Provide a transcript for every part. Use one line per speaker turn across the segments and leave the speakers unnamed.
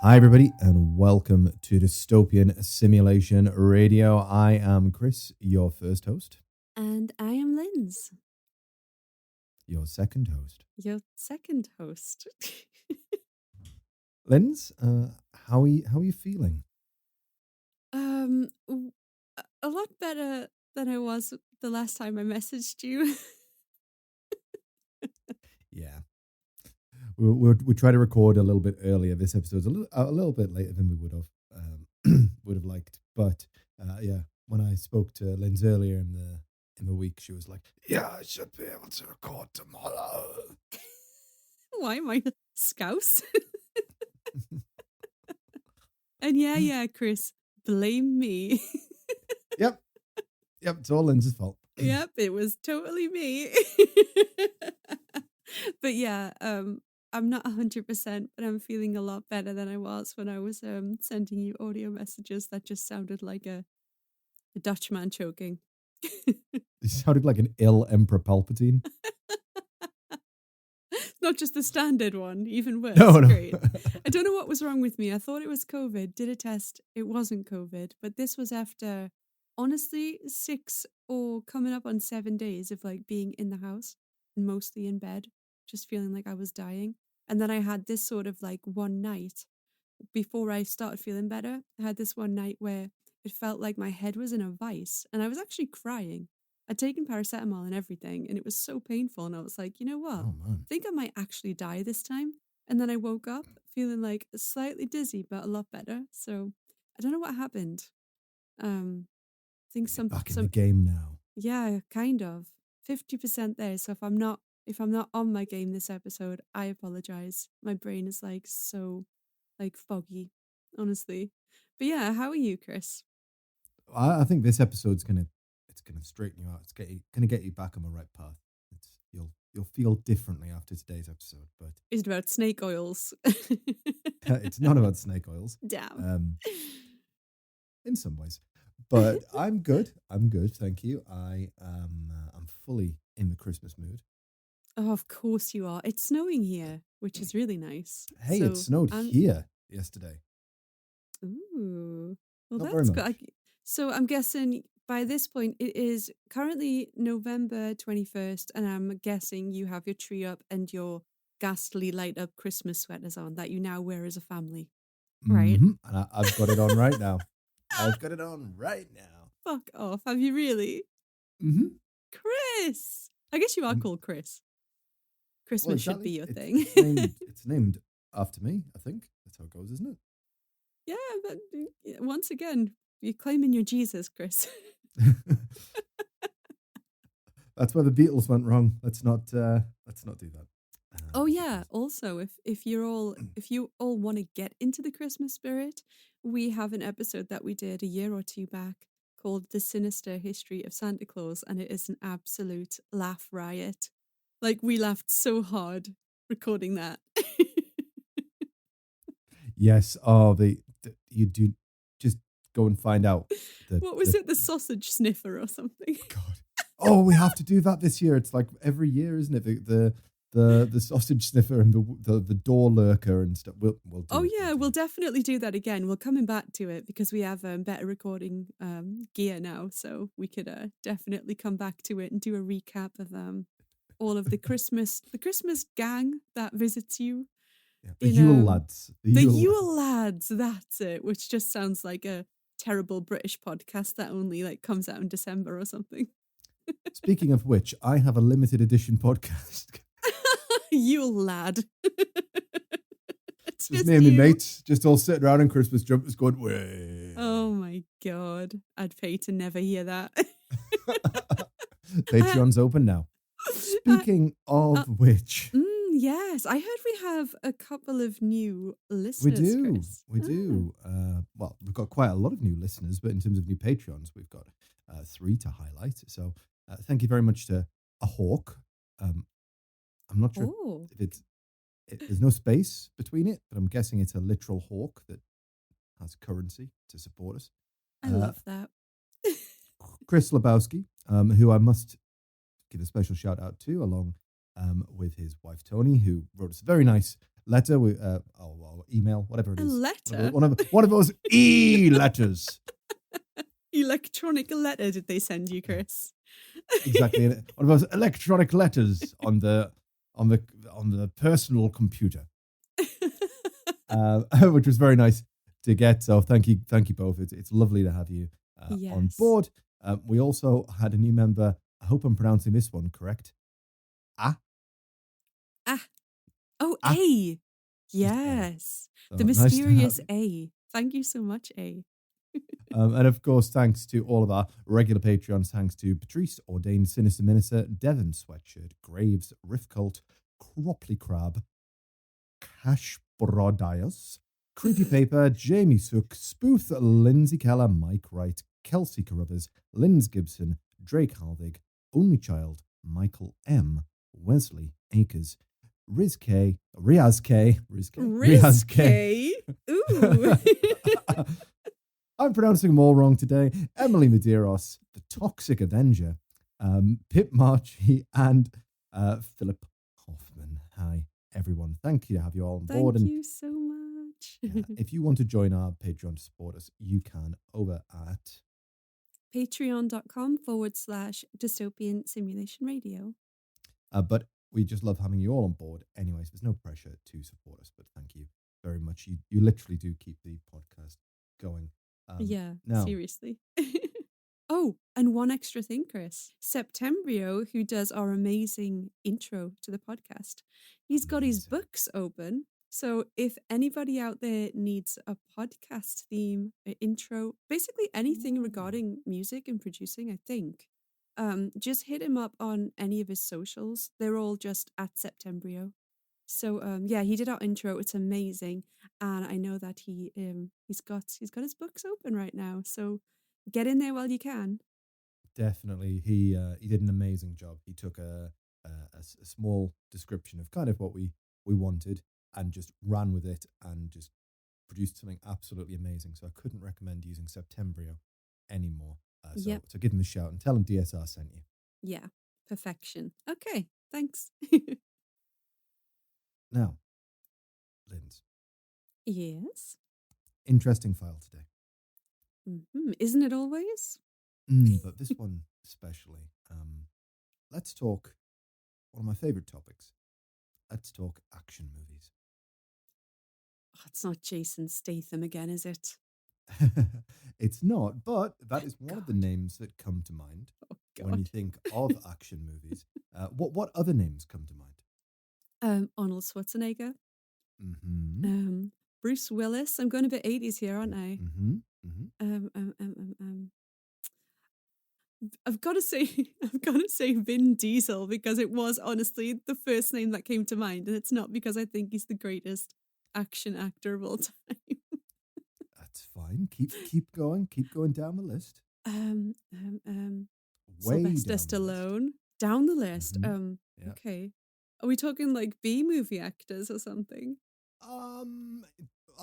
Hi, everybody, and welcome to Dystopian Simulation Radio. I am Chris, your first host.
And I am Linz,
Your second host.
your second host.
Linz, how are you feeling?
A lot better than I was the last time I messaged you.
Yeah. We tried to record a little bit earlier. This episode's a little bit later than we would have liked. But yeah, when I spoke to Linz earlier in the week, she was like, "Yeah, I should be able to record tomorrow."
Why am I scouse? And yeah, Chris, blame me.
Yep, it's all Linz's fault.
Yep, it was totally me. But yeah, I'm not 100%, but I'm feeling a lot better than I was when I was sending you audio messages that just sounded like a Dutchman choking.
You sounded like an ill Emperor Palpatine.
Not just the standard one, even worse.
No.
Great. I don't know what was wrong with me. I thought it was COVID, did a test. It wasn't COVID, but this was after, honestly, 6 or coming up on 7 days of like being in the house and mostly in bed, just feeling like I was dying. And then I had this sort of like one night before I started feeling better. I had this one night where it felt like my head was in a vice and I was actually crying. I'd taken paracetamol and everything, and it was so painful. And I was like, you know what?
Oh, man.
I think I might actually die this time. And then I woke up feeling like slightly dizzy, but a lot better. So I don't know what happened. I think
Back in the game now.
Yeah, kind of 50% there. So if I'm not on my game this episode, I apologize. My brain is like so like foggy, honestly. But yeah, how are you, Chris?
I think this episode's gonna straighten you out. It's gonna get you back on the right path. You'll feel differently after today's episode. But
Is it about snake oils?
it's not about snake oils.
Damn.
In some ways, but I'm good. Thank you. I'm fully in the Christmas mood.
Oh, of course you are. It's snowing here, which is really nice.
Hey, it snowed here yesterday.
Ooh, well,
Not
that's
very much.
good. So I'm guessing by this point it is currently November 21st, and I'm guessing you have your tree up and your ghastly light up Christmas sweaters on that you now wear as a family, right?
Mm-hmm. And I've got it on right now.
Fuck off. Have you really?
Mm-hmm.
Chris! I guess you are called Chris. Christmas should be your thing.
It's named after me, I think. That's how it goes, isn't it?
Yeah, but once again, you're claiming you're Jesus, Chris.
That's where the Beatles went wrong. Let's not do that.
Oh yeah. Also, if you all want to get into the Christmas spirit, we have an episode that we did a year or two back called "The Sinister History of Santa Claus," and it is an absolute laugh riot. Like, we laughed so hard recording that.
Yes. Oh, you do just go and find out.
What was it? The sausage sniffer or something?
God. Oh, we have to do that this year. It's like every year, isn't it? The sausage sniffer and the door lurker and stuff. We'll do
Oh
it.
yeah, we'll definitely do that again. We're coming back to it because we have better recording gear now, so we could definitely come back to it and do a recap of all of the Christmas gang that visits you.
Yeah, the Yule lads.
The Yule lads, that's it, which just sounds like a terrible British podcast that only like comes out in December or something.
Speaking of which, I have a limited edition podcast.
Yule lad.
Just me and my mates, just all sitting around in Christmas jumpers going, way.
Oh my God. I'd pay to never hear that.
Patreon's open now. Speaking of which.
Yes, I heard we have a couple of new listeners.
We do. Well, we've got quite a lot of new listeners, but in terms of new Patreons, we've got 3 to highlight. So thank you very much to a hawk. I'm not sure if there's no space between it, but I'm guessing it's a literal hawk that has currency to support us.
I love that.
Chris Lebowski, who I must give a special shout out to, along with his wife Tony, who wrote us a very nice letter, email, whatever it
A
is.
letter?
One of those e-letters.
Electronic letter did they send you, Chris?
Exactly. One of those electronic letters on the personal computer, which was very nice to get. So thank you both. It's lovely to have you on
Yes.
board. We also had a new member. I hope I'm pronouncing this one correct.
Oh,
Ah.
A.
Just A.
Yes.
So
The
nice to
mysterious
have
A. Thank you so much, A.
and of course, thanks to all of our regular Patreons. Thanks to Patrice, Ordained Sinister Minister, Devon Sweatshirt, Graves, Riff Cult, Cropley Crab, Cash Brodias, Creepy Paper, Jamie Sook, Spooth, Lindsay Keller, Mike Wright, Kelsey Carruthers, Linz Gibson, Drake Halvig, Only Child, Michael M, Wesley Akers, Riz K, Riaz K, Riaz K.
Ooh.
I'm pronouncing them all wrong today. Emily Medeiros, the Toxic Avenger, Pip Marchie, and Philip Hoffman. Hi, everyone. Thank you to have you all on board.
Thank you so much.
If you want to join our Patreon to support us, you can over at
patreon.com/dystopian simulation radio.
But we just love having you all on board. Anyways, there's no pressure to support us, but thank you very much. You literally do keep the podcast going.
Seriously. Oh, and one extra thing, Chris. Septembrio, who does our amazing intro to the podcast, he's got his books open. So if anybody out there needs a podcast theme, an intro, basically anything regarding music and producing, I think, just hit him up on any of his socials. They're all just at Septembrio. So he did our intro. It's amazing, and I know that he's got his books open right now. So get in there while you can.
Definitely, he did an amazing job. He took a small description of kind of what we wanted and just ran with it and just produced something absolutely amazing. So I couldn't recommend using Septembrio anymore. So give him a shout and tell him DSR sent you.
Yeah, perfection. Okay, thanks.
Now, Linz.
Yes.
Interesting file today.
Mm-hmm. Isn't it always?
But this one especially. Let's talk one of my favorite topics. Let's talk action movies.
Oh, it's not Jason Statham again, is it?
It's not, but that is one of the names that come to mind when you think of action movies. What other names come to mind?
Arnold Schwarzenegger.
Mm-hmm.
Bruce Willis. I'm going a bit 80s here, aren't I?
Mm-hmm. Mm-hmm.
I've got to say Vin Diesel, because it was honestly the first name that came to mind, and it's not because I think he's the greatest action actor of all time.
That's fine. Keep going down the list.
Sylvester Stallone. Down the list.
Yeah.
Okay. Are we talking like B movie actors or something?
A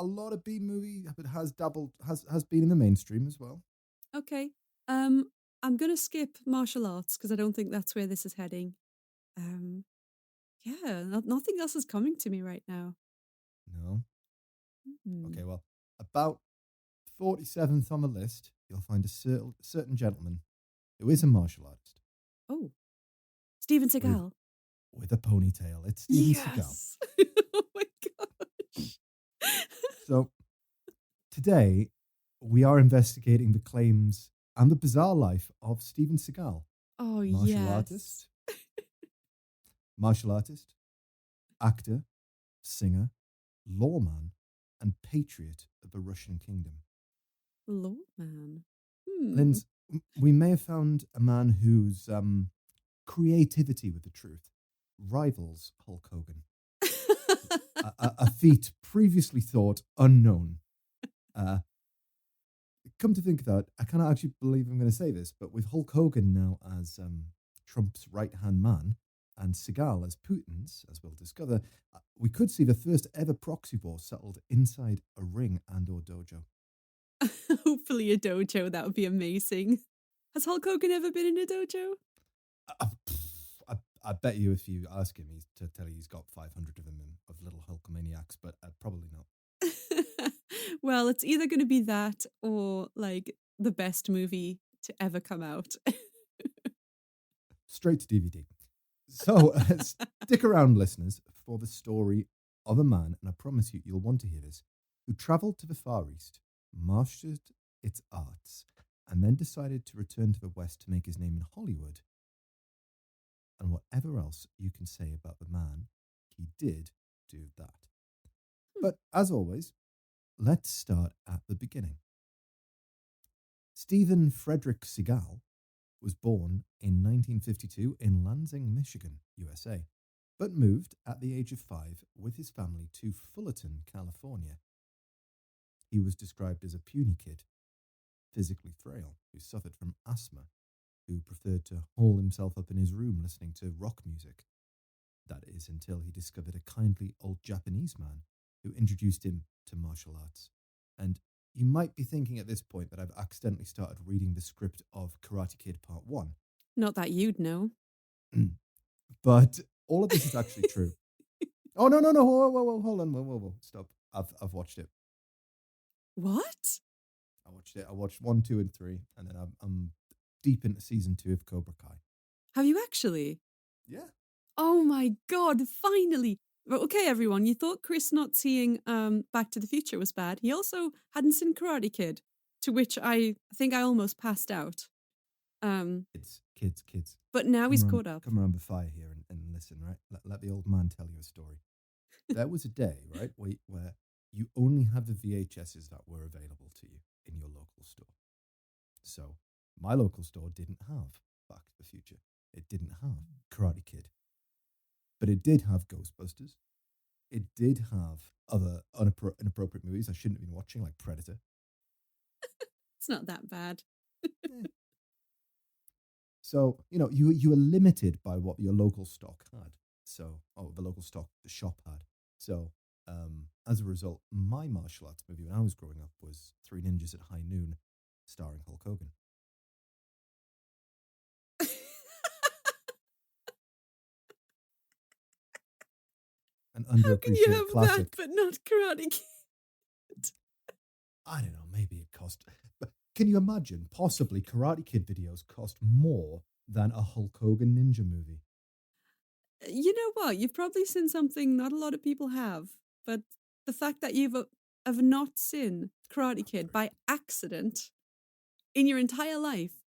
lot of B movie, but has been in the mainstream as well.
Okay. I'm gonna skip martial arts because I don't think that's where this is heading. Nothing else is coming to me right now.
No.
Mm-hmm.
Okay, well, about 47th on the list, you'll find a certain gentleman who is a martial artist.
Oh, Steven Seagal.
With a ponytail. It's Steven Seagal.
Oh my gosh.
So, today, we are investigating the claims and the bizarre life of Steven Seagal.
Oh,
Martial artist, actor, singer, lawman, and patriot of the Russian kingdom.
Lawman.
Linz, we may have found a man whose creativity with the truth rivals Hulk Hogan. a feat previously thought unknown. Come to think of that, I cannot actually believe I'm going to say this, but with Hulk Hogan now as Trump's right-hand man and Seagal as Putin's, as we'll discover, we could see the first ever proxy war settled inside a ring and or dojo.
Hopefully a dojo, that would be amazing. Has Hulk Hogan ever been in a dojo?
I bet you if you ask him, he's to tell you he's got 500 of them of little Hulkamaniacs, but probably not.
Well, it's either going to be that or like the best movie to ever come out.
Straight to DVD. So stick around, listeners, for the story of a man, and I promise you'll want to hear this, who travelled to the Far East, mastered its arts, and then decided to return to the West to make his name in Hollywood. And whatever else you can say about the man, he did do that. But as always, let's start at the beginning. Steven Frederick Seagal was born in 1952 in Lansing, Michigan, USA, but moved at the age of 5 with his family to Fullerton, California. He was described as a puny kid, physically frail, who suffered from asthma, who preferred to hole himself up in his room listening to rock music. That is until he discovered a kindly old Japanese man who introduced him to martial arts. And you might be thinking at this point that I've accidentally started reading the script of Karate Kid Part 1.
Not that you'd know.
But all of this is actually true. Oh, no. Whoa, hold on. Whoa. Stop. I've watched it.
What?
I watched it. I watched 1, 2, and 3, and then I'm deep into season 2 of Cobra Kai.
Have you actually?
Yeah.
Oh my God, finally. Okay, everyone, you thought Chris not seeing Back to the Future was bad. He also hadn't seen Karate Kid, to which I think I almost passed out.
Kids.
But now he's caught up.
Come around the fire here and listen, right? Let the old man tell you a story. There was a day, right, where you only had the VHSs that were available to you in your local store. So my local store didn't have Back to the Future. It didn't have Karate Kid. But it did have Ghostbusters. It did have other inappropriate movies I shouldn't have been watching, like Predator.
It's not that bad.
So, you were limited by what your local stock had. So, the shop had. So, as a result, my martial arts movie when I was growing up was Three Ninjas at High Noon, starring Hulk Hogan. An underappreciated
How can you have
classic.
that but not Karate Kid?
I don't know, maybe it cost... But can you imagine, possibly Karate Kid videos cost more than a Hulk Hogan ninja movie?
You know what? You've probably seen something not a lot of people have, but the fact that have not seen Karate Kid by accident in your entire life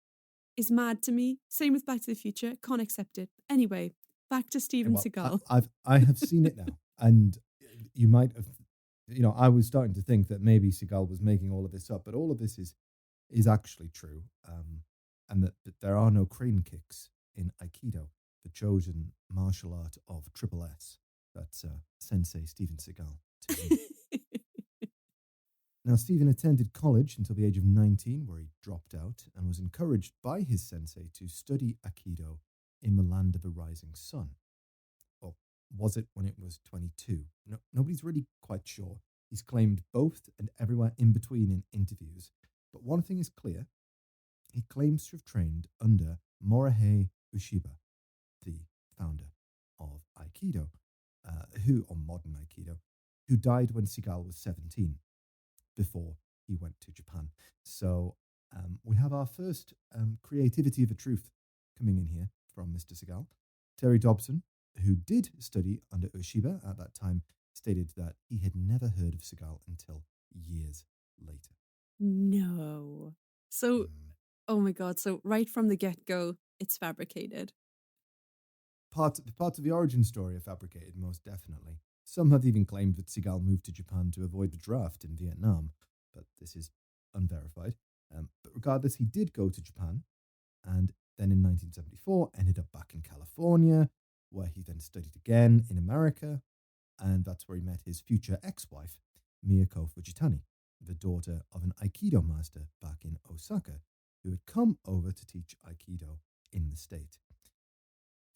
is mad to me. Same with Back to the Future. Can't accept it. Anyway, back to Steven Seagal.
I have seen it now, and you might have, I was starting to think that maybe Seagal was making all of this up, but all of this is actually true, and that there are no crane kicks in Aikido, the chosen martial art of Triple S. That's Sensei Steven Seagal. Now, Steven attended college until the age of 19, where he dropped out and was encouraged by his sensei to study Aikido in the land of the rising sun. Or was it when it was 22? No, nobody's really quite sure. He's claimed both and everywhere in between in interviews. But one thing is clear. He claims to have trained under Morihei Ueshiba, the founder of Aikido, or modern Aikido, who died when Seagal was 17, before he went to Japan. So we have our first creativity of the truth coming in here from Mr. Seagal. Terry Dobson, who did study under Ueshiba at that time, stated that he had never heard of Seagal until years later.
No. So, oh my God. So right from the get-go, it's fabricated.
Parts of the origin story are fabricated, most definitely. Some have even claimed that Seagal moved to Japan to avoid the draft in Vietnam, but this is unverified. But regardless, he did go to Japan, and then in 1974 ended up back in California, where he then studied again in America, and that's where he met his future ex-wife, Miyako Fujitani, the daughter of an Aikido master back in Osaka, who had come over to teach Aikido in the state.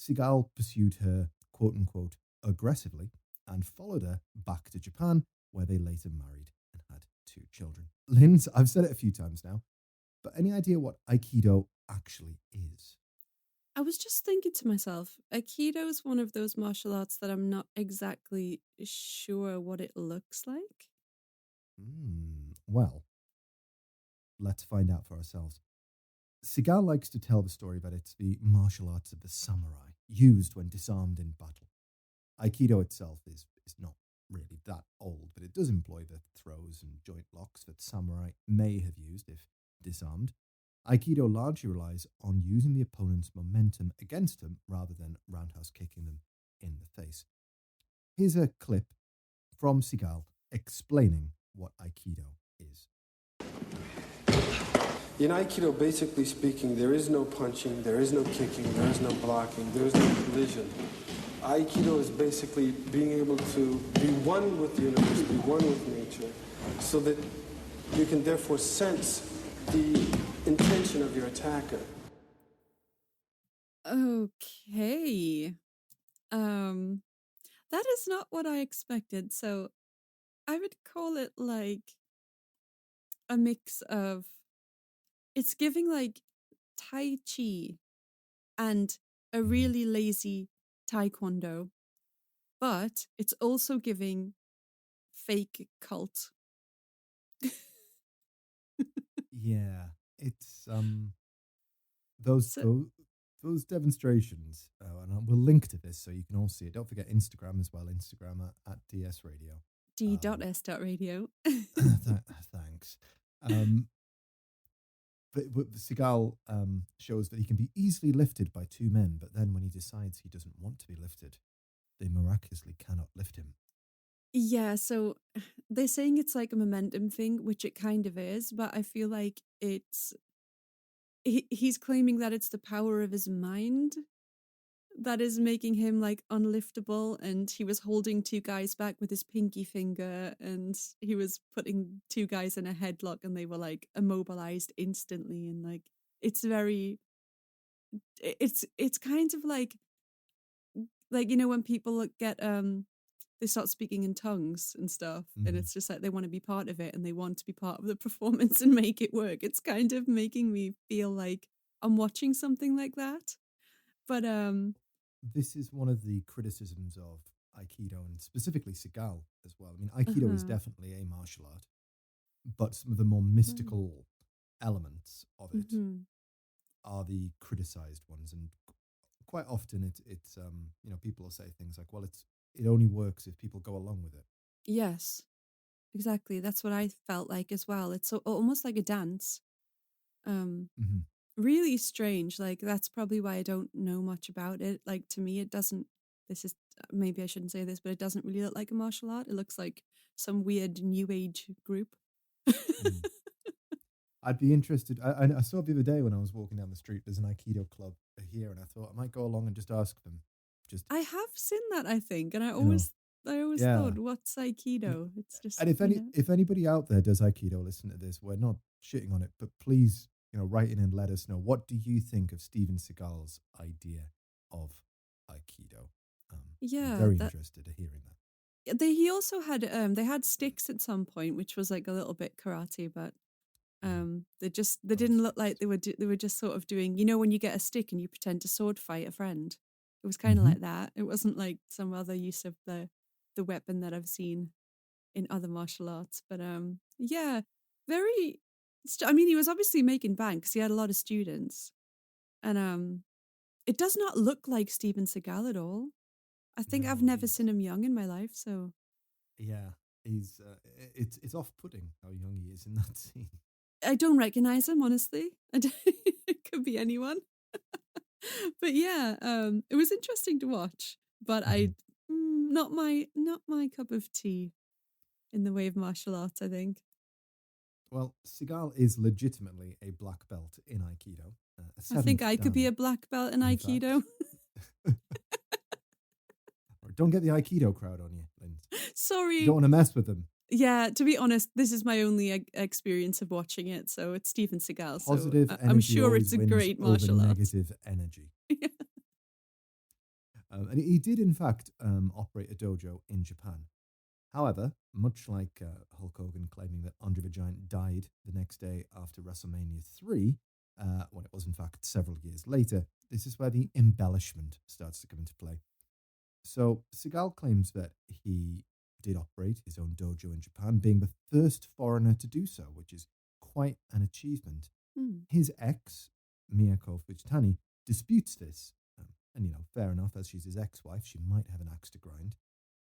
Seagal pursued her, quote-unquote, aggressively, and followed her back to Japan, where they later married and had 2 children. Linz, I've said it a few times now, but any idea what Aikido actually is?
I was just thinking to myself, Aikido is one of those martial arts that I'm not exactly sure what it looks like.
Well, let's find out for ourselves. Seagal likes to tell the story that it's the martial arts of the samurai, used when disarmed in battle. Aikido itself is not really that old, but it does employ the throws and joint locks that samurai may have used if disarmed. Aikido largely relies on using the opponent's momentum against them rather than roundhouse kicking them in the face. Here's a clip from Seagal explaining what Aikido is.
In Aikido, basically speaking, there is no punching, there is no kicking, there is no blocking, there is no collision. Aikido is basically being able to be one with the universe, be one with nature, so that you can therefore sense the intention of your attacker.
Okay. That is not what I expected. So I would call it like a mix of, it's giving like Tai Chi and a really lazy Taekwondo, but it's also giving fake cult.
Yeah, it's those
So
those, those demonstrations, and we'll link to this so you can all see it. Don't forget Instagram as well. Instagram at DS Radio.
D.S.radio.
Thanks. But Seagal shows that he can be easily lifted by two men, but then when he decides he doesn't want to be lifted, they miraculously cannot lift him.
Yeah, so they're saying it's like a momentum thing, which it kind of is, but I feel like he's claiming that it's the power of his mind that is making him like unliftable, and he was holding two guys back with his pinky finger, and he was putting two guys in a headlock and they were like immobilized instantly, and like it's very it's kind of like when people get they start speaking in tongues and stuff, and it's just like they want to be part of it and they want to be part of the performance and make it work. It's kind of making me feel like I'm watching something like that. But
This is one of the criticisms of Aikido and specifically Seagal as well. I mean, Aikido is definitely a martial art, but some of the more mystical elements of it are the criticized ones, and quite often it's people will say things like, well, it only works if people go along with it.
yes, exactly. That's what I felt like as well. It's almost like a dance. Really strange. Like that's probably why I don't know much about it. Like to me, it doesn't. This is maybe I shouldn't say this, but it doesn't really look like a martial art. It looks like some weird new age group.
I'd be interested. I saw the other day when I was walking down the street, there's an Aikido club here, and I thought I might go along and just ask them.
I have seen that, I think, and I
You know,
always
yeah.
thought, what's Aikido? It's just
And if anybody out there does Aikido, listen to this. We're not shitting on it, but please, write in and let us know. What do you think of Steven Seagal's idea of Aikido? I'm very interested in hearing that.
He also had they had sticks at some point, which was like a little bit karate, but they didn't look like they were just sort of doing, when you get a stick and you pretend to sword fight a friend. It was kind of like that. It wasn't like some other use of the weapon that I've seen in other martial arts. But yeah, very. I mean, he was obviously making bank because he had a lot of students, and it does not look like Steven Seagal at all. I think
No,
I've never seen him young in my life, so
yeah, he's it's off-putting how young he is in that scene.
I don't recognize him, honestly. It could be anyone. But yeah, it was interesting to watch, but not my cup of tea in the way of martial arts, I think.
Well, Seagal is legitimately a black belt in Aikido.
I think I could be a
Dan,
black belt in
in
Aikido.
Don't get the Aikido crowd on you, Linz. You
Sorry.
don't want to mess with them.
Yeah, to be honest, this is my only experience of watching it, so it's Steven Seagal.
Positive
so
energy
I'm sure
always
it's a
wins
great
over
martial art.
negative energy.
Yeah.
And he did, in fact, operate a dojo in Japan. However, much like Hulk Hogan claiming that Andre the Giant died the next day after WrestleMania 3, when it was in fact several years later. This is where the embellishment starts to come into play. So Seagal claims that he did operate his own dojo in Japan, being the first foreigner to do so, which is quite an achievement.
Hmm.
His ex, Miyako Fujitani, disputes this. And, fair enough, as she's his ex-wife, she might have an axe to grind.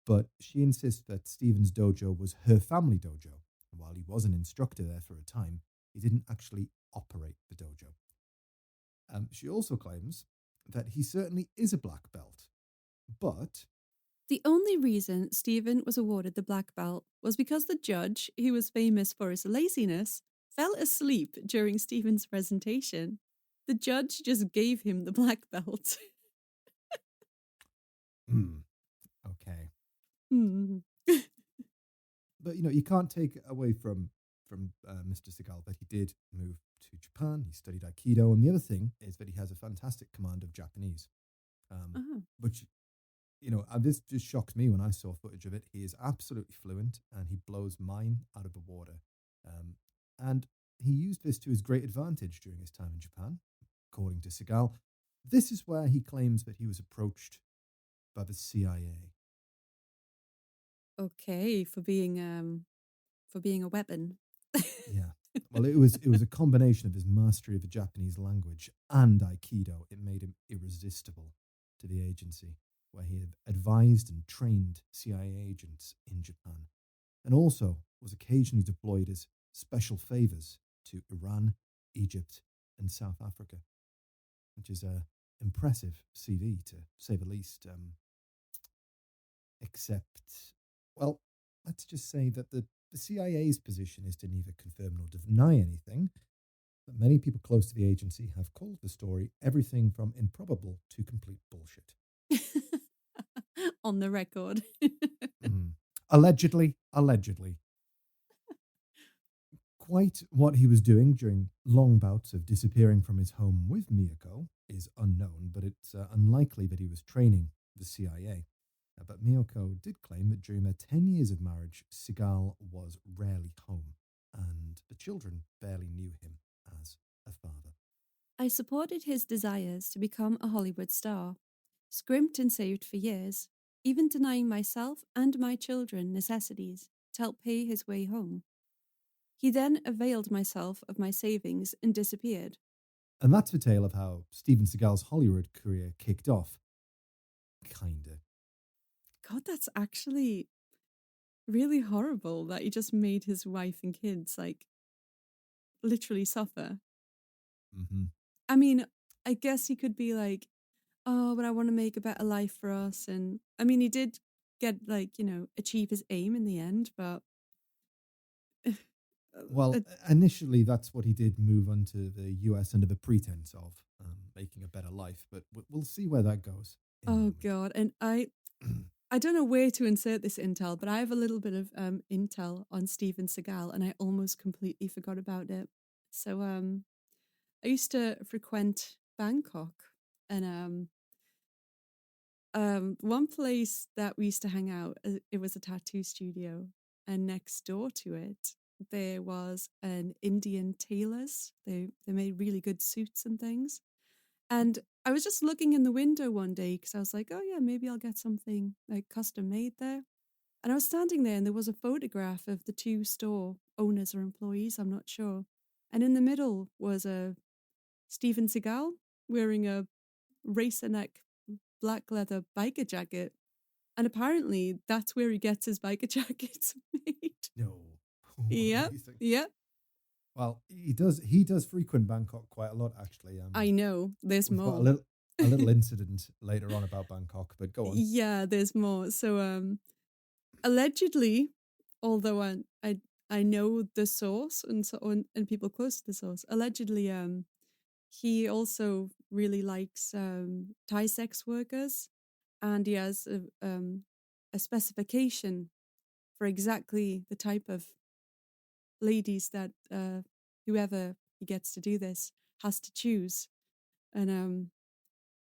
But she insists that Stephen's dojo was her family dojo. And while he was an instructor there for a time, he didn't actually operate the dojo. She also claims that he certainly is a black belt, but
The only reason Stephen was awarded the black belt was because the judge, who was famous for his laziness, fell asleep during Stephen's presentation. The judge just gave him the black belt.
okay.
Hmm.
But you can't take away from Mr. Seagal that he did move to Japan. He studied Aikido, and the other thing is that he has a fantastic command of Japanese, which this just shocks me when I saw footage of it. He is absolutely fluent, and he blows mine out of the water. And he used this to his great advantage during his time in Japan, according to Seagal. This is where he claims that he was approached by the CIA.
Okay, for being a weapon.
Yeah. Well, it was a combination of his mastery of the Japanese language and Aikido. It made him irresistible to the agency, where he had advised and trained CIA agents in Japan, and also was occasionally deployed as special favors to Iran, Egypt, and South Africa, which is a impressive CV, to say the least. Except, well, let's just say that the CIA's position is to neither confirm nor deny anything, but many people close to the agency have called the story everything from improbable to complete bullshit.
On the record.
Allegedly. Quite what he was doing during long bouts of disappearing from his home with Miyako is unknown, but it's unlikely that he was training the CIA. But Miyako did claim that during their 10 years of marriage, Seagal was rarely home, and the children barely knew him as a father.
I supported his desires to become a Hollywood star, scrimped and saved for years, even denying myself and my children necessities to help pay his way home. He then availed myself of my savings and disappeared.
And that's the tale of how Steven Seagal's Hollywood career kicked off. Kinda.
God, that's actually really horrible that he just made his wife and kids, literally suffer.
Mm-hmm.
I mean, I guess he could be like, oh, but I want to make a better life for us. And I mean, he did get, achieve his aim in the end, but.
Well, initially, that's what he did, move on to the US under the pretense of making a better life. But we'll see where that goes.
Oh, God. And I don't know where to insert this intel, but I have a little bit of intel on Steven Seagal, and I almost completely forgot about it. So I used to frequent Bangkok, and one place that we used to hang out, it was a tattoo studio, and next door to it, there was an Indian tailor's. They made really good suits and things. And I was just looking in the window one day because I was like, oh yeah, maybe I'll get something like custom made there. And I was standing there and there was a photograph of the two store owners or employees, I'm not sure. And in the middle was a Steven Seagal wearing a racer neck black leather biker jacket. And apparently that's where he gets his biker jackets made.
No.
Yep. Yep.
Well, he does frequent Bangkok quite a lot, actually.
I know. There's
we've
more.
Got a little incident later on about Bangkok, but go on.
Yeah, there's more. So, allegedly, although I know the source and so on, and people close to the source, allegedly, he also really likes Thai sex workers, and he has a specification for exactly the type of ladies that whoever he gets to do this has to choose. And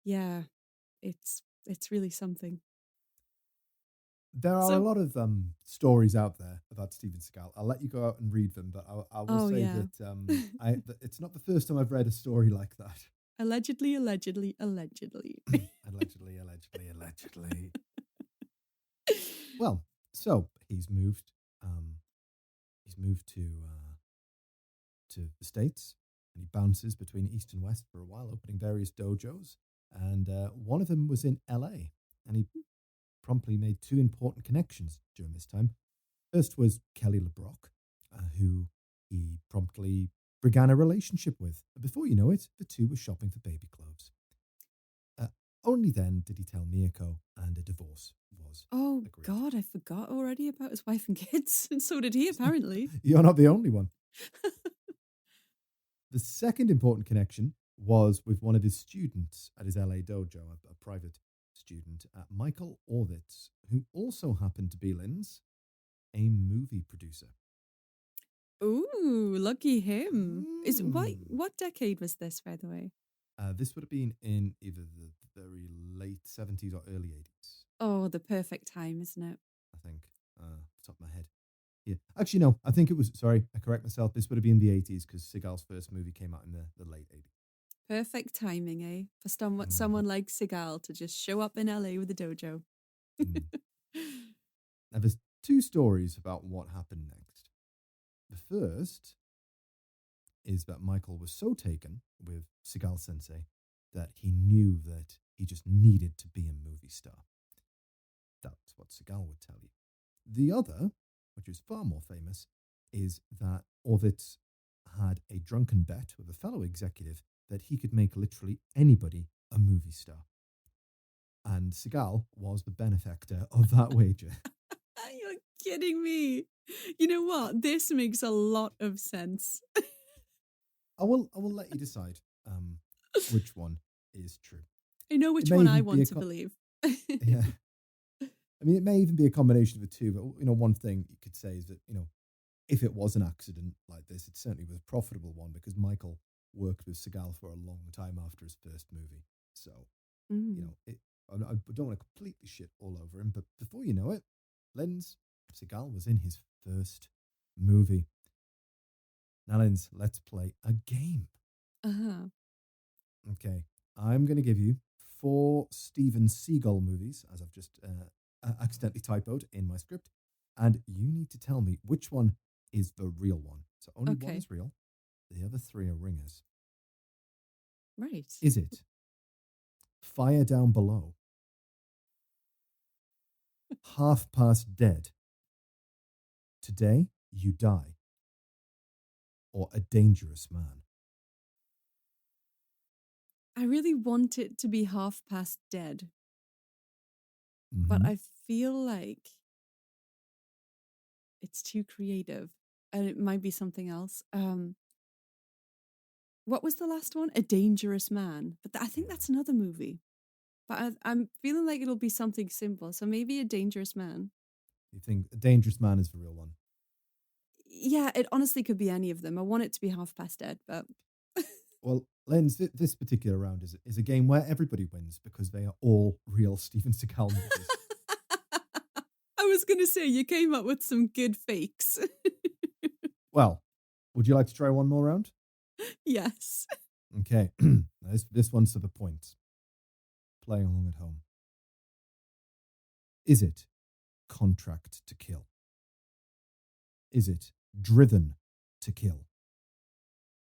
yeah, it's really something.
There are a lot of stories out there about Steven Seagal. I'll let you go out and read them, but I will say that it's not the first time I've read a story like that.
Allegedly, allegedly, allegedly.
Allegedly. Well, so he's moved to the States, and he bounces between East and West for a while, opening various dojos. And one of them was in LA, and he promptly made two important connections during this time. First was Kelly LeBrock, who he promptly began a relationship with. Before you know it, the two were shopping for baby clothes. Only then did he tell Miyako, and a divorce was agreed.
God, I forgot already about his wife and kids. And so did he, apparently.
You're not the only one. The second important connection was with one of his students at his LA dojo, a private student, Michael Orvitz, who also happened to be, Linz, a movie producer.
Ooh, lucky him. What decade was this, by the way?
This would have been in either the very late 70s or early 80s.
Oh, the perfect time, isn't it?
I think, top of my head. Yeah. Actually, no, I think it was, sorry, I correct myself. This would have been the 80s because Seagal's first movie came out in the late 80s.
Perfect timing, eh? For someone like Seagal to just show up in LA with a dojo.
Now, there's two stories about what happened next. The first is that Michael was so taken with Seagal Sensei that he knew that he just needed to be a movie star. That's what Seagal would tell you. The other, which is far more famous, is that Orvitz had a drunken bet with a fellow executive that he could make literally anybody a movie star. And Seagal was the benefactor of that wager.
You're kidding me. You know what? This makes a lot of sense.
I will let you decide which one is true.
I know which one I want to believe.
Yeah. I mean, it may even be a combination of the two, but, one thing you could say is that, if it was an accident like this, it certainly was a profitable one because Michael worked with Seagal for a long time after his first movie. So, I don't want to completely shit all over him, but before you know it, Linz, Seagal was in his first movie. Now, Linz, let's play a game. Okay, I'm going to give you 4 Steven Seagal movies, as I've just accidentally typoed in my script, and you need to tell me which one is the real one. So only one is real. The other 3 are ringers.
Right.
Is it Fire Down Below, Half Past Dead, Today You Die, or A Dangerous Man?
I really want it to be Half Past Dead.
Mm-hmm.
But I feel like it's too creative. And it might be something else. What was the last one? A Dangerous Man. But I think that's another movie. But I'm feeling like it'll be something simple. So maybe A Dangerous Man.
You think A Dangerous Man is the real one?
Yeah, it honestly could be any of them. I want it to be Half Past Dead, but...
Well, Lenz, this particular round is a game where everybody wins because they are all real Steven Seagal movies.
I was going to say, you came up with some good fakes.
Well, would you like to try one more round?
Yes.
Okay. This one's for the points. Playing along at home. Is it Contract to Kill? Is it Driven to Kill?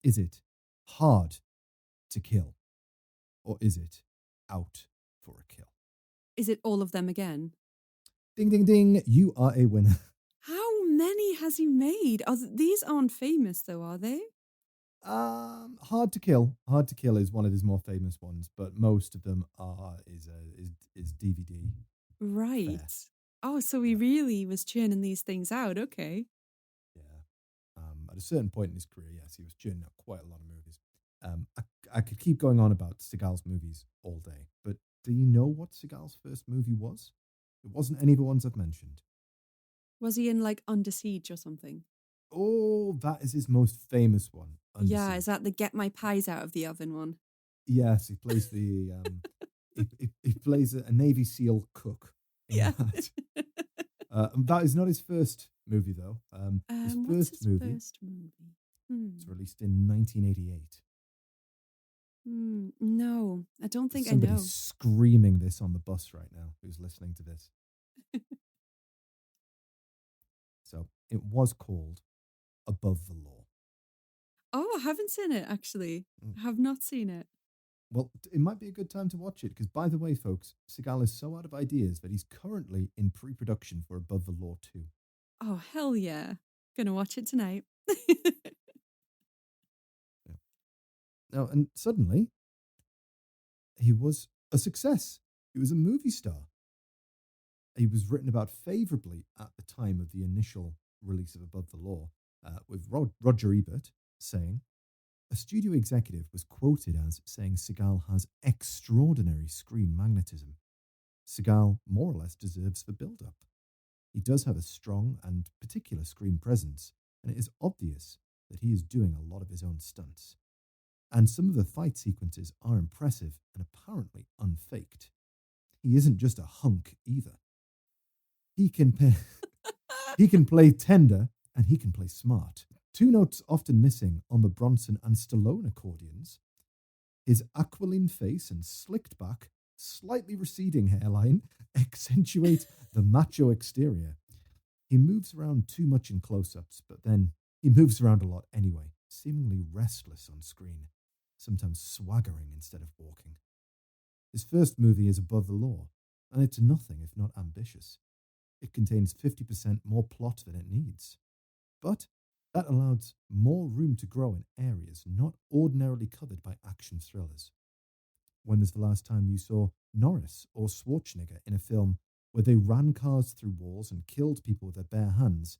Is it Hard to Kill? Or is it Out for a Kill?
Is it all of them again?
Ding, ding, ding. You are a winner.
How many has he made? These aren't famous, though, are they?
Hard to Kill. Hard to Kill is one of his more famous ones, but most of them is DVD.
Right.
Fair.
Oh, so he really was churning these things out. Okay.
Yeah. At a certain point in his career, yes, he was churning out quite a lot of movies. I could keep going on about Seagal's movies all day, but do you know what Seagal's first movie was? It wasn't any of the ones I've mentioned.
Was he in like Under Siege or something?
Oh, that is his most famous one. Under
Yeah,
Siege.
is that the Get My Pies Out of the Oven one?
Yes, he plays the he plays a Navy SEAL cook.
Yeah.
That is not his first movie, though. His
What's
first
his
movie
first movie?
was released in 1988.
No, I don't think I
Somebody's
know.
screaming this on the bus right now who's listening to this. So it was called Above the Law.
Oh, I haven't seen it, actually.
Mm.
I have not seen it.
Well, it might be a good time to watch it because, by the way, folks, Seagal is so out of ideas that he's currently in pre-production for Above the Law 2.
Oh, hell yeah. Gonna watch it tonight.
Yeah. Now, and suddenly, he was a success. He was a movie star. He was written about favorably at the time of the initial release of Above the Law, with Roger Ebert saying, a studio executive was quoted as saying Seagal has extraordinary screen magnetism. Seagal more or less deserves the build-up. He does have a strong and particular screen presence, and it is obvious that he is doing a lot of his own stunts. And some of the fight sequences are impressive and apparently unfaked. He isn't just a hunk either. He can play tender and he can play smart. Two notes often missing on the Bronson and Stallone accordions. His aquiline face and slicked back, slightly receding hairline accentuate the macho exterior. He moves around too much in close-ups, but then he moves around a lot anyway, seemingly restless on screen, sometimes swaggering instead of walking. His first movie is Above the Law, and it's nothing if not ambitious. It contains 50% more plot than it needs. But that allows more room to grow in areas not ordinarily covered by action thrillers. When was the last time you saw Norris or Schwarzenegger in a film where they ran cars through walls and killed people with their bare hands,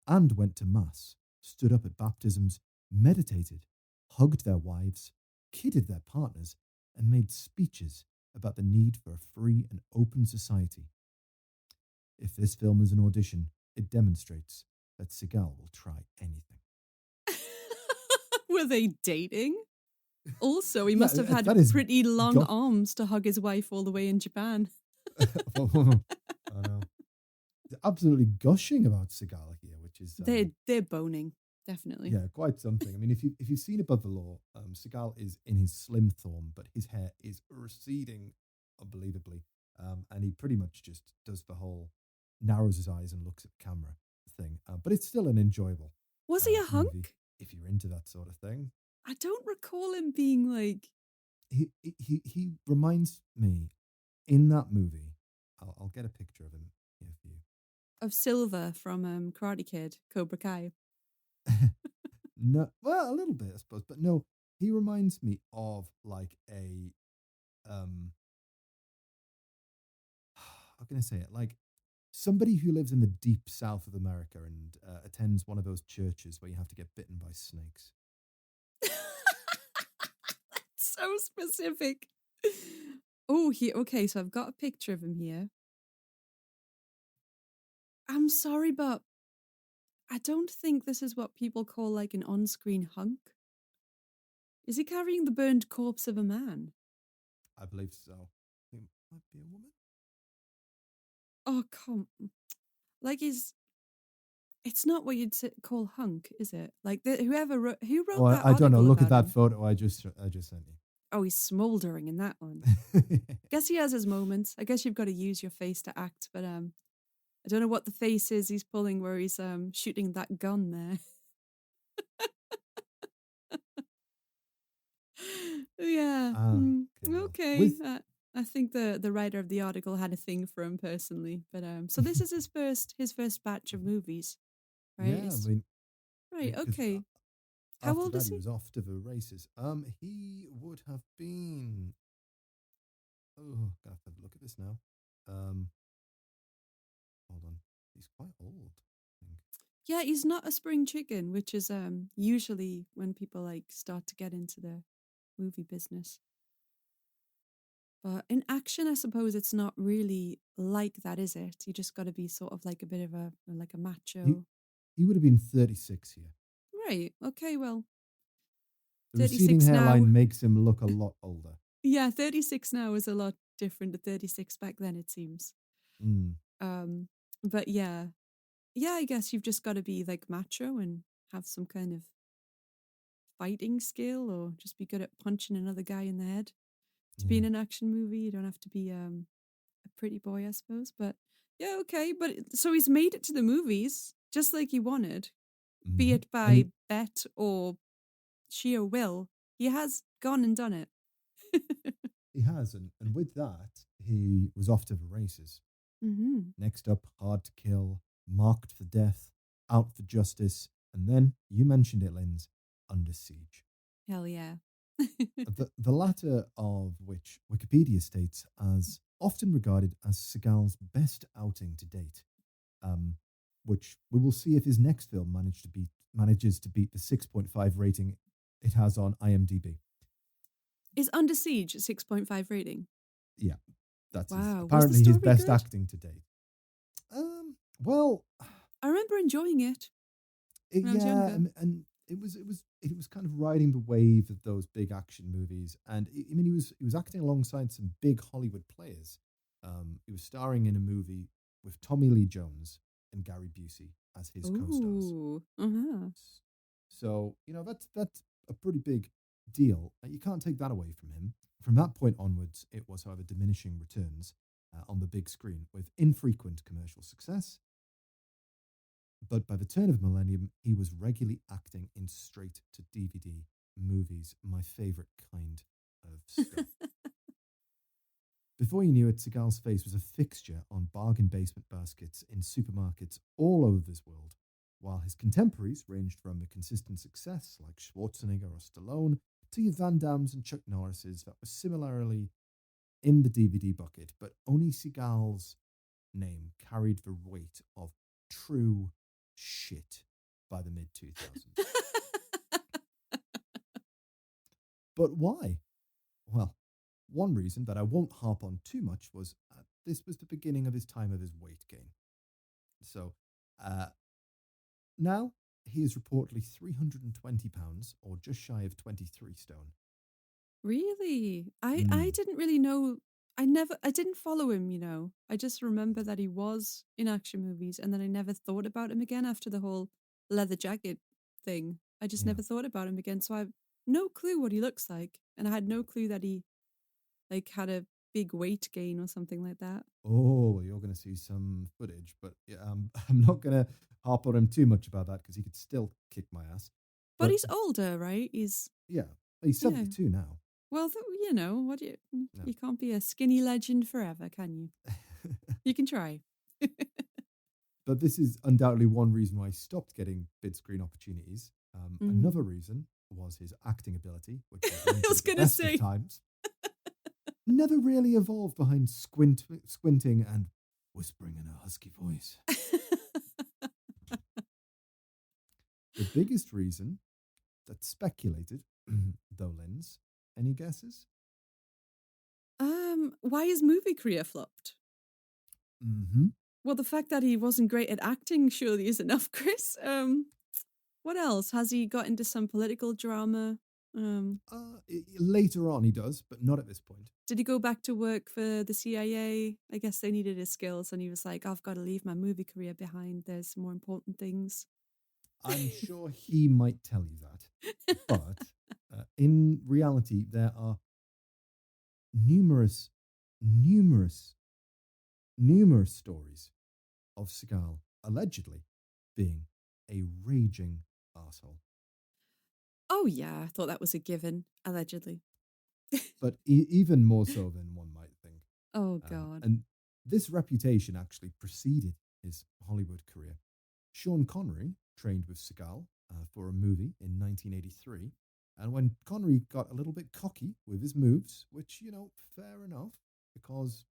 and went to mass, stood up at baptisms, meditated, hugged their wives, kidded their partners, and made speeches about the need for a free and open society? If this film is an audition, it demonstrates that Seagal will try anything.
Were they dating? Also, he
Yeah,
must have had
that is
pretty long
go-
arms to hug his wife all the way in Japan.
I know. They're absolutely gushing about Seagal here, which is
They're boning, definitely.
yeah, quite something. I mean, if you've seen Above the Law, Seagal is in his slim form, but his hair is receding unbelievably, and he pretty much just does the whole narrows his eyes and looks at the camera thing. But it's still an enjoyable.
Was he a
movie,
hunk?
if you're into that sort of thing?
I don't recall him being like.
He reminds me in that movie. I'll get a picture of him here for you.
Of Silver from Karate Kid, Cobra Kai.
No, well, a little bit, I suppose, but no, he reminds me of like a how can I say it? Like somebody who lives in the deep south of America and attends one of those churches where you have to get bitten by snakes.
So specific. Oh, okay, so I've got a picture of him here. I'm sorry, but I don't think this is what people call like an on-screen hunk. Is he carrying the burned corpse of a man?
I believe so. He might be a woman.
Oh, come. Like it's not what you'd call hunk, is it? Like who wrote
Oh,
that
I don't know.
article
Look at
about
that
him?
photo I just sent you.
Oh, he's smouldering in that one. Guess he has his moments. I guess you've got to use your face to act, but I don't know what the face is he's pulling where he's shooting that gun there. Yeah. Okay. I think the writer of the article had a thing for him personally, but so this is his first batch of movies, right?
Yeah, I mean,
right.
'cause
Okay. How
after
old
that,
is
he
he?
was off to the races. He would have been. Oh, gotta have a look at this now. Hold on, he's quite old. I think.
Yeah, he's not a spring chicken, which is usually when people like start to get into the movie business. But in action, I suppose it's not really like that, is it? You just got to be sort of like a bit of a macho.
He would have been 36 here.
Right. Okay. Well,
The receding
36
hairline
now.
makes him look a lot older.
Yeah, 36 now is a lot different to 36 back then, it seems.
Mm.
But yeah. Yeah, I guess you've just got to be like macho and have some kind of fighting skill or just be good at punching another guy in the head. To be
Yeah.
in an action movie, you don't have to be a pretty boy, I suppose. But yeah, okay. But so he's made it to the movies just like he wanted, be
Hmm.
it
And
by bet or sheer will. He has gone and done it.
he has, and with that, he was off to the races.
Mm-hmm.
Next up, Hard to Kill, Marked for Death, Out for Justice, and then, you mentioned it, Linz, Under Siege.
Hell yeah.
The latter of which Wikipedia states as often regarded as Seagal's best outing to date, which we will see if his next film manages to beat the 6.5 rating it has on IMDb.
Is Under Siege a 6.5 rating?
Yeah, that's
Wow. Was the
apparently his
story
best
good?
acting to date. Well,
I remember enjoying it when I was
yeah,
younger.
and it was kind of riding the wave of those big action movies, and I mean he was acting alongside some big Hollywood players. He was starring in a movie with Tommy Lee Jones and Gary Busey as his co-stars.
Ooh. Uh-huh.
So that's a pretty big deal. You can't take that away from him. From that point onwards, it was, however, diminishing returns on the big screen with infrequent commercial success. But by the turn of the millennium, he was regularly acting in straight to DVD movies, my favorite kind of stuff. Before you knew it, Seagal's face was a fixture on bargain basement baskets in supermarkets all over this world, while his contemporaries ranged from a consistent success like Schwarzenegger or Stallone to your Van Dammes and Chuck Norrises that were similarly in the DVD bucket, but only Seagal's name carried the weight of true shit by the mid 2000s. But why? Well, one reason that I won't harp on too much was this was the beginning of his time of his weight gain. So now he is reportedly 320 pounds or just shy of 23 stone.
Really? I
Mm,
didn't really know. I didn't follow him, you know. I just remember that he was in action movies and then I never thought about him again after the whole leather jacket thing. I just
yeah.
never thought about him again. So I have no clue what he looks like. And I had no clue that he like had a big weight gain or something like that.
Oh, you're going to see some footage, but yeah, I'm not going to harp on him too much about that because he could still kick my ass.
But
But
he's older, right? He's
yeah, he's
yeah.
72 now.
Well, you know, what do
No.
you can't be a skinny legend forever, can you? You can try.
But this is undoubtedly one reason why he stopped getting big screen opportunities. Another
Mm.
reason was his acting ability, which was
I
limited
was
at the
gonna
best of
say.
times. Never really evolved behind squinting and whispering in a husky voice. The biggest reason that's speculated, though, Linz, any guesses?
Why his movie career flopped?
Mm-hmm.
Well, the fact that he wasn't great at acting surely is enough, Chris. What else? Has he got into some political drama? Um,
Later on, he does, but not at this point.
did he go back to work for the CIA? I guess they needed his skills, and he was like, "I've got to leave my movie career behind. There's more important things."
I'm sure he might tell you that, but in reality, there are numerous, numerous, numerous stories of Seagal allegedly being a raging asshole.
Oh yeah, I thought that was a given. Allegedly.
But even more so than one might think.
Oh god.
And this reputation actually preceded his Hollywood career. Sean Connery trained with Seagal for a movie in 1983. And when Connery got a little bit cocky with his moves, which, fair enough, because,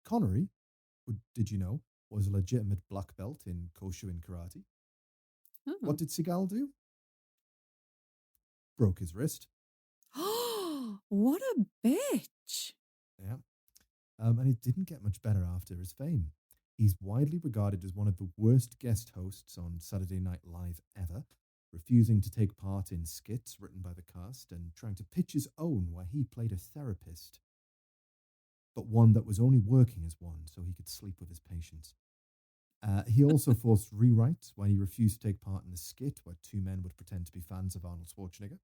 Connery, who, did you know, was a legitimate black belt in Koshu in karate.
Oh.
What did Seagal do? Broke his wrist.
What a bitch.
Yeah. And it didn't get much better after his fame. He's widely regarded as one of the worst guest hosts on Saturday Night Live ever, refusing to take part in skits written by the cast and trying to pitch his own where he played a therapist. but one that was only working as one so he could sleep with his patients. He also forced rewrites when he refused to take part in a skit where two men would pretend to be fans of Arnold Schwarzenegger.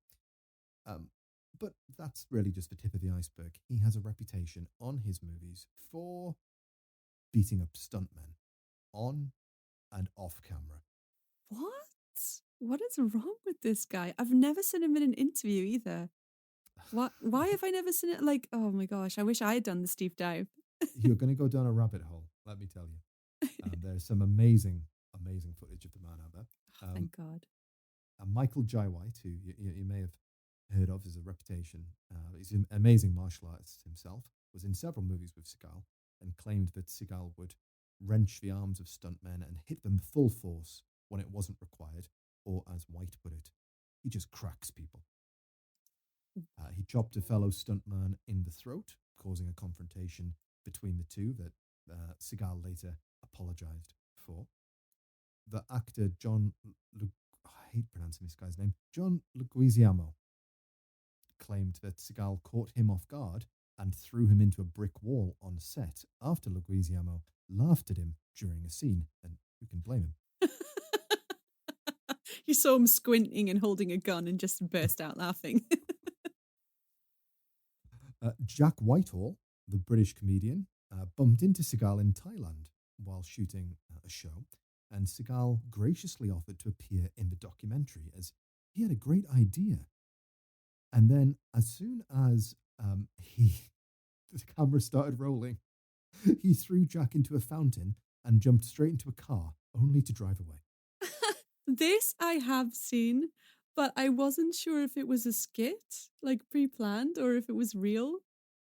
But that's really just the tip of the iceberg. He has a reputation on his movies for beating up stuntmen on and off camera.
What? What is wrong with this guy? I've never seen him in an interview either. What? Why have I never seen it? Like, oh my gosh, I wish I had done the deep dive.
You're going to go down a rabbit hole, let me tell you. There's some amazing footage of the man out there.
Thank God.
And Michael Jai White, who you may have heard of, as a reputation. He's an amazing martial artist himself, was in several movies with Seagal, and claimed that Seagal would wrench the arms of stuntmen and hit them full force when it wasn't required, or as White put it, he just cracks people. He chopped a fellow stuntman in the throat, causing a confrontation between the two that Seagal later apologized for. The actor I hate pronouncing this guy's name, John Leguizamo, claimed that Seagal caught him off guard and threw him into a brick wall on set after Leguizamo laughed at him during a scene, and who can blame him?
You saw him squinting and holding a gun and just burst out laughing.
Jack Whitehall, the British comedian, bumped into Seagal in Thailand while shooting a show, and Seagal graciously offered to appear in the documentary as he had a great idea. And then as soon as the camera started rolling, he threw Jack into a fountain and jumped straight into a car, only to drive away.
This I have seen, but I wasn't sure if it was a skit, like pre-planned, or if it was real.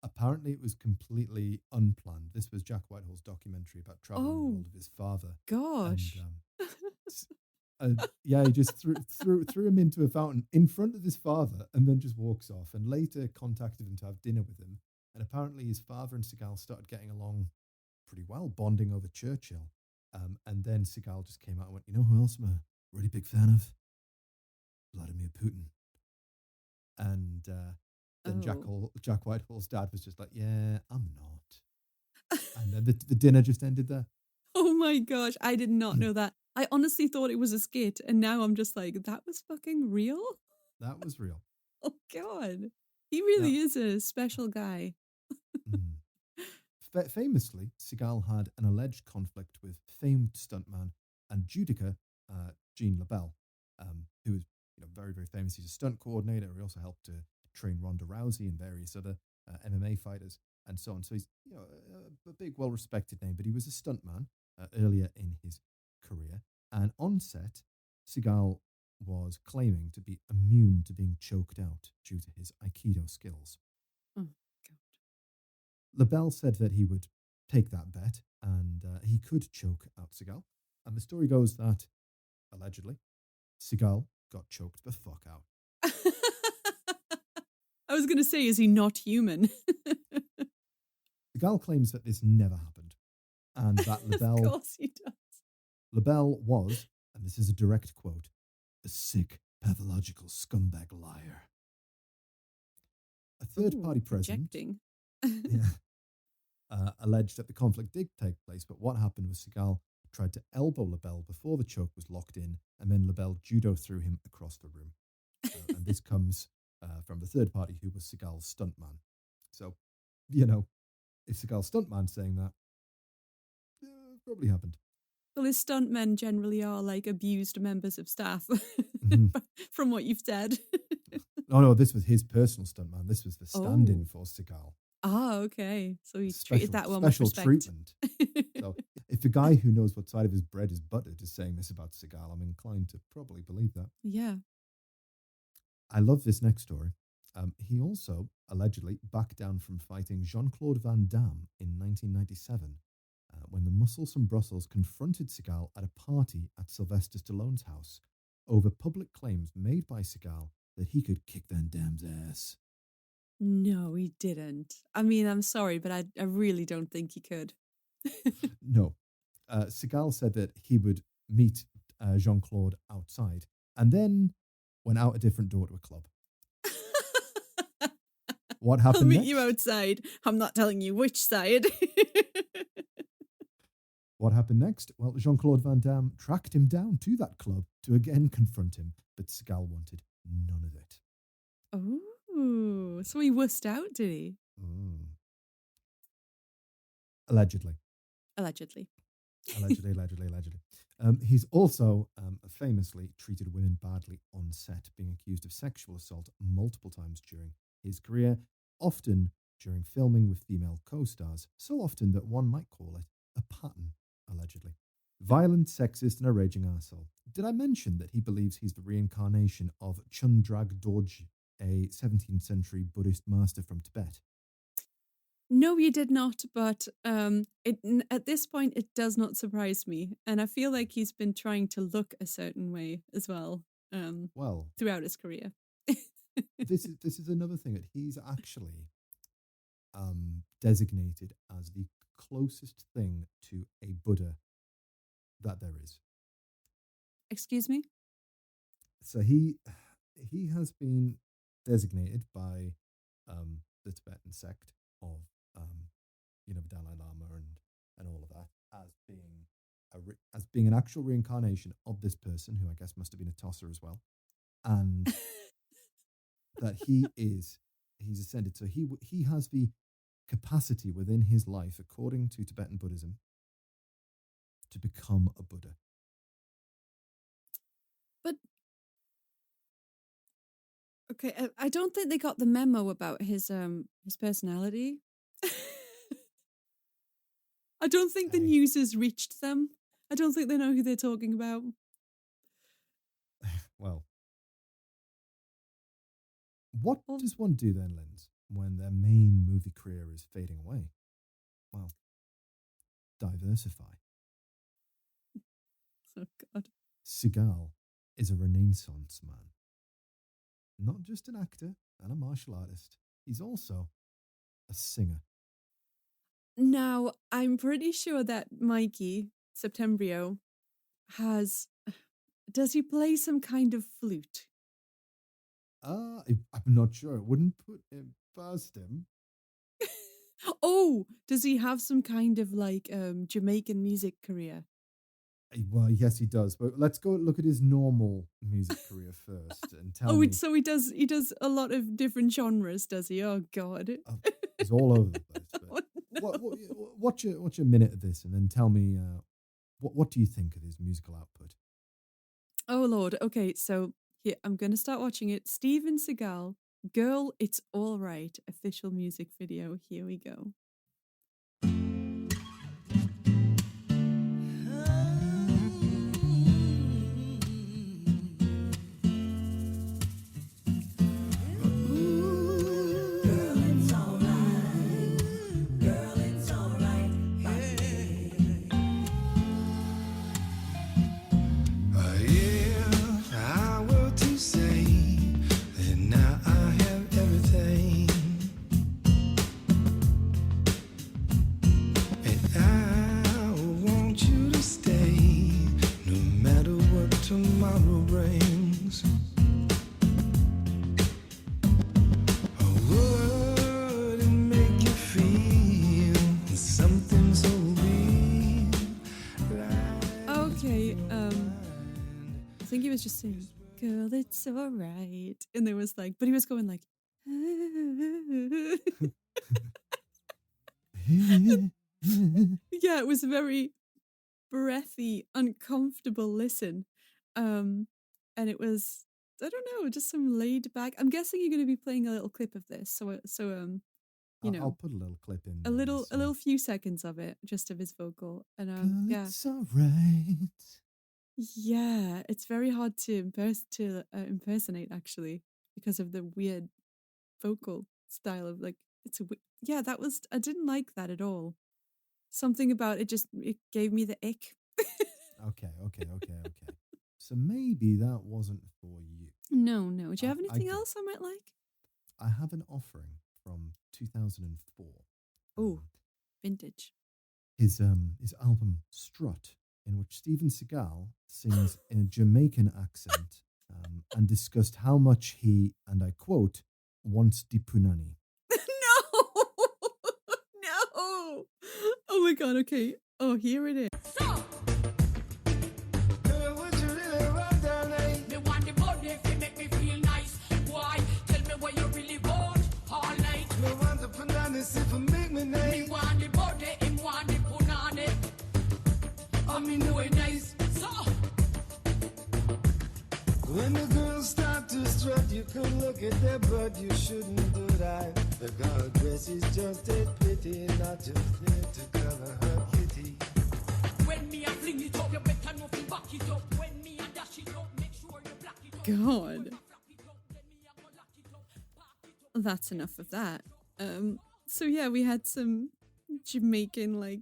Apparently it was completely unplanned. This was Jack Whitehall's documentary about traveling the world of his father.
Gosh.
And, he just threw him into a fountain in front of his father and then just walks off, and later contacted him to have dinner with him. And apparently his father and Seagal started getting along pretty well, bonding over Churchill. And then Seagal just came out and went, you know who else I'm a really big fan of? Vladimir Putin. And then Jack Whitehall's dad was just like, yeah, I'm not. And then the dinner just ended there.
Oh my gosh, I did not know that. I honestly thought it was a skit, and now I'm just like, that was fucking real?
That was real.
Oh God. He really is a special guy.
Famously, Seagal had an alleged conflict with famed stuntman and judoka Gene LaBelle, who was very, very famous. He's a stunt coordinator. He also helped to train Ronda Rousey and various other MMA fighters and so on. So he's a big, well-respected name, but he was a stuntman earlier in his career. And on set, Seagal was claiming to be immune to being choked out due to his Aikido skills.
Oh, God.
LaBelle said that he would take that bet and he could choke out Seagal. And the story goes that, allegedly, Seagal got choked the fuck out.
I was going to say, is he not human?
Seagal claims that this never happened, and that LaBelle...
Of course he does.
LaBelle was, and this is a direct quote, a sick, pathological scumbag liar. A third-party president alleged that the conflict did take place, but what happened was Seagal tried to elbow LaBelle before the choke was locked in, and then LaBelle judo threw him across the room. And this comes from the third party, who was Seagal's stuntman. So, if Seagal's stuntman saying that, probably happened.
Well, his stuntmen generally are like abused members of staff, from what you've said.
No, this was his personal stuntman. This was the stand-in for Seagal.
Ah, okay. So he treated that one
special
with respect.
Treatment. So if a guy who knows what side of his bread is buttered is saying this about Seagal, I'm inclined to probably believe that.
Yeah.
I love this next story. He also allegedly backed down from fighting Jean-Claude Van Damme in 1997 when the muscles from Brussels confronted Seagal at a party at Sylvester Stallone's house over public claims made by Seagal that he could kick Van Damme's ass.
No, he didn't. I mean, I'm sorry, but I really don't think he could.
No. Seagal said that he would meet Jean-Claude outside and then went out a different door to a club. What
I'll
happened
meet
next?
you outside. I'm not telling you which side.
What happened next? Well, Jean-Claude Van Damme tracked him down to that club to again confront him, but Seagal wanted none of it.
Oh, so he wussed out, did he?
Allegedly.
Allegedly.
Allegedly. He's also famously treated women badly on set, being accused of sexual assault multiple times during his career, often during filming with female co-stars, so often that one might call it a pattern, allegedly. Violent, sexist, and a raging arsehole. Did I mention that he believes he's the reincarnation of Chundrag Dorje, a 17th century Buddhist master from Tibet?
No, you did not, but at this point, it does not surprise me. And I feel like he's been trying to look a certain way as well
Well,
throughout his career.
this is another thing that he's actually designated as the closest thing to a Buddha that there is.
Excuse me?
So he has been designated by the Tibetan sect of the Dalai Lama and all of that as being an actual reincarnation of this person, who I guess must have been a tosser as well, and that he's ascended. So he has the capacity within his life, according to Tibetan Buddhism, to become a Buddha.
But okay, I don't think they got the memo about his personality. I don't think the news has reached them. I don't think they know who they're talking about.
Well, what does one do then, Linz, when their main movie career is fading away? Well, diversify.
Oh, God.
Seagal is a Renaissance man. Not just an actor and a martial artist. He's also a singer.
Now, I'm pretty sure that Mikey, Septembrio, does he play some kind of flute?
I'm not sure. It wouldn't put him past him.
Oh, does he have some kind of like Jamaican music career?
Well, yes, he does. But let's go look at his normal music career first and tell me.
So he does a lot of different genres, does he? Oh God,
he's all over the place. But watch a minute of this and then tell me what do you think of his musical output?
Oh Lord. Okay, so here I'm going to start watching it. Steven Seagal, "Girl, It's All Right" official music video. Here we go. I think he was just saying, "Girl, it's all right," and there was like, but he was going like, yeah, it was a very breathy, uncomfortable listen, and it was, I don't know, just some laid back. I'm guessing you're going to be playing a little clip of this, so
I'll put a little clip in.
A little few seconds of it, just of his vocal, and yeah,
it's all right.
Yeah, it's very hard to impersonate actually because of the weird vocal style of like yeah, I didn't like that at all. Something about it gave me the ick.
Okay. So maybe that wasn't for you.
No. Do you have anything else I might like?
I have an offering from 2004.
Oh, vintage.
His album Strut, in which Steven Seagal sings in a Jamaican accent and discussed how much he, and I quote, wants the punani.
no. Oh my God. Okay. Oh, here it is.
Girl, would you really rub down, eh?
Me want the body if it make me feel nice. Why? Tell me what you really want all night.
Me want the bananas if it make me
Me
nice.
want the body, him want the punani. I mean, know it nice. So,
When the girls start to strut, you could look at their butt, you shouldn't do that. The girl dress is just as pretty, not just there to cover her kitty.
when me a fling it up, you better know fi back it up. When me a dash it up, make sure you black it up.
God.
Rock it up, then me a go lock it up. Park it up.
That's enough of that. So yeah, we had some Jamaican like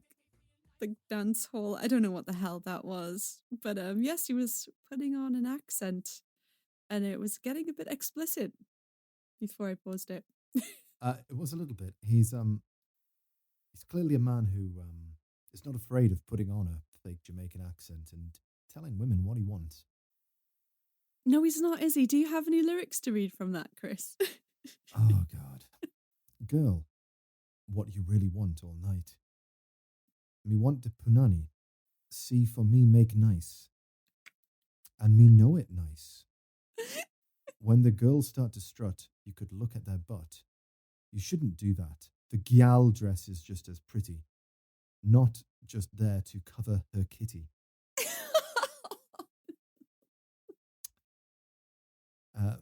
dance hall. I don't know what the hell that was, but yes, he was putting on an accent, and it was getting a bit explicit. Before I paused it,
It was a little bit. He's clearly a man who is not afraid of putting on a fake Jamaican accent and telling women what he wants.
no, he's not, is he? Do you have any lyrics to read from that, Chris?
Oh God, girl, what you really want all night? Me want the punani, see for me make nice, and me know it nice. When the girls start to strut, you could look at their butt. You shouldn't do that. The gyal dress is just as pretty, not just there to cover her kitty.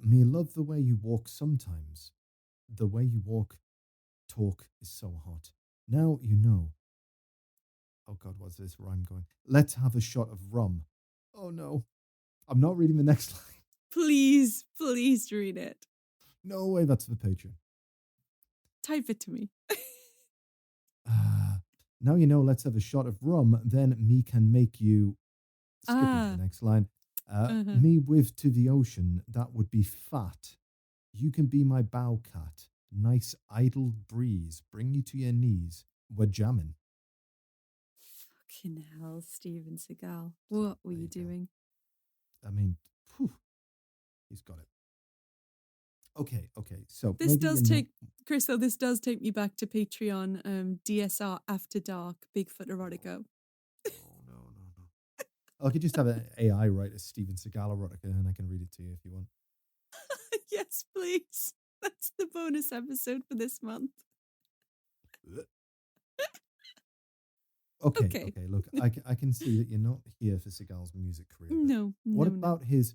Me love the way you walk sometimes. The way you talk is so hot. Now you know. Oh God, what's this rhyme going? Let's have a shot of rum. Oh no, I'm not reading the next line.
Please read it.
No way, that's the Patreon.
Type it to me.
Now you know, let's have a shot of rum, then me can make you. Skipping to
Ah.
the next line. Me with to the ocean, that would be fat. You can be my bow cat. Nice idle breeze, bring you to your knees. We're jamming.
Fucking hell, Steven Seagal. What were
There
you
you go.
doing?
I mean, phew, he's got it. Okay. So
This
maybe
does
you're
take, Chris, though, this does take me back to Patreon, DSR After Dark, Bigfoot Erotica.
No. I could just have an AI write a Steven Seagal erotica, and I can read it to you if you want.
Yes, please. That's the bonus episode for this month.
Okay.
Okay.
Look, I can see that you're not here for Seagal's music career. but
No.
What
no.
about his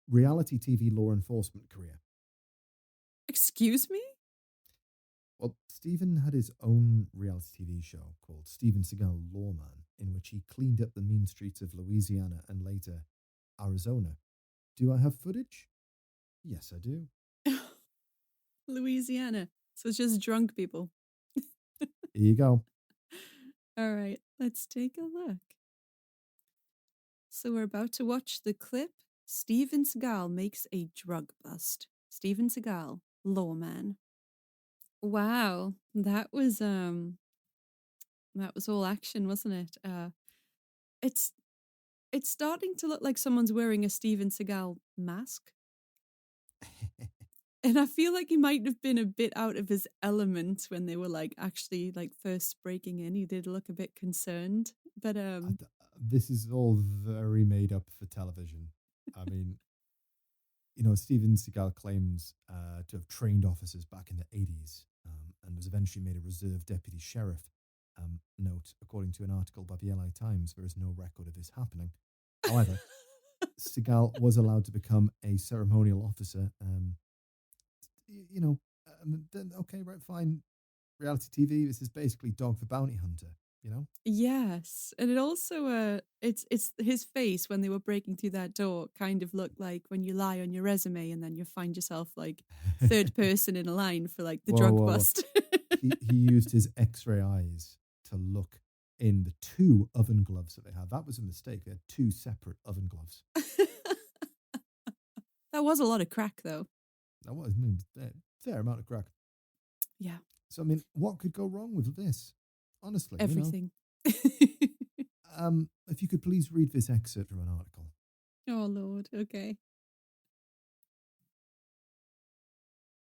reality TV law enforcement career?
Excuse me?
Well, Steven had his own reality TV show called Steven Seagal Lawman, in which he cleaned up the mean streets of Louisiana and later Arizona. Do I have footage? Yes, I do.
Louisiana. So it's just drunk people.
Here you go.
All right, let's take a look. So we're about to watch the clip. Steven Seagal makes a drug bust. Steven Seagal, lawman. Wow, that was all action, wasn't it? It's starting to look like someone's wearing a Steven Seagal mask. And I feel like he might have been a bit out of his element when they were actually first breaking in. He did look a bit concerned, but
This is all very made up for television. I mean, Steven Seagal claims to have trained officers back in the 80s and was eventually made a reserve deputy sheriff. Note, according to an article by the LA Times, there is no record of this happening. However, Seagal was allowed to become a ceremonial officer. Then okay, right, fine. Reality TV. This is basically Dog for Bounty Hunter.
yes, and it also it's his face when they were breaking through that door kind of looked like when you lie on your resume and then you find yourself third person in a line for the
Whoa,
drug
whoa, whoa.
bust.
he used his X-ray eyes to look in the two oven gloves that they had. That was a mistake. They had two separate oven gloves.
That was a lot of crack, though.
That was a fair amount of crack.
Yeah,
So, I mean, what could go wrong with this? Honestly,
everything.
If you could please read this excerpt from an article.
Oh, Lord. Okay.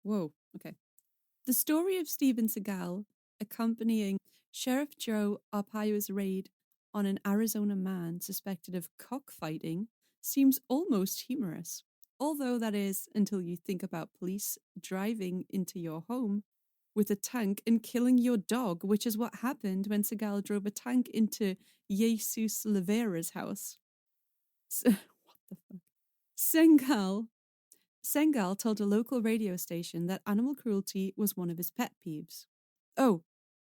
Whoa. Okay. The story of Steven Seagal accompanying Sheriff Joe Arpaio's raid on an Arizona man suspected of cockfighting seems almost humorous. Although that is until you think about police driving into your home with a tank and killing your dog, which is what happened when Seagal drove a tank into Jesus Rivera's house. So, what the fuck? Seagal told a local radio station that animal cruelty was one of his pet peeves. Oh,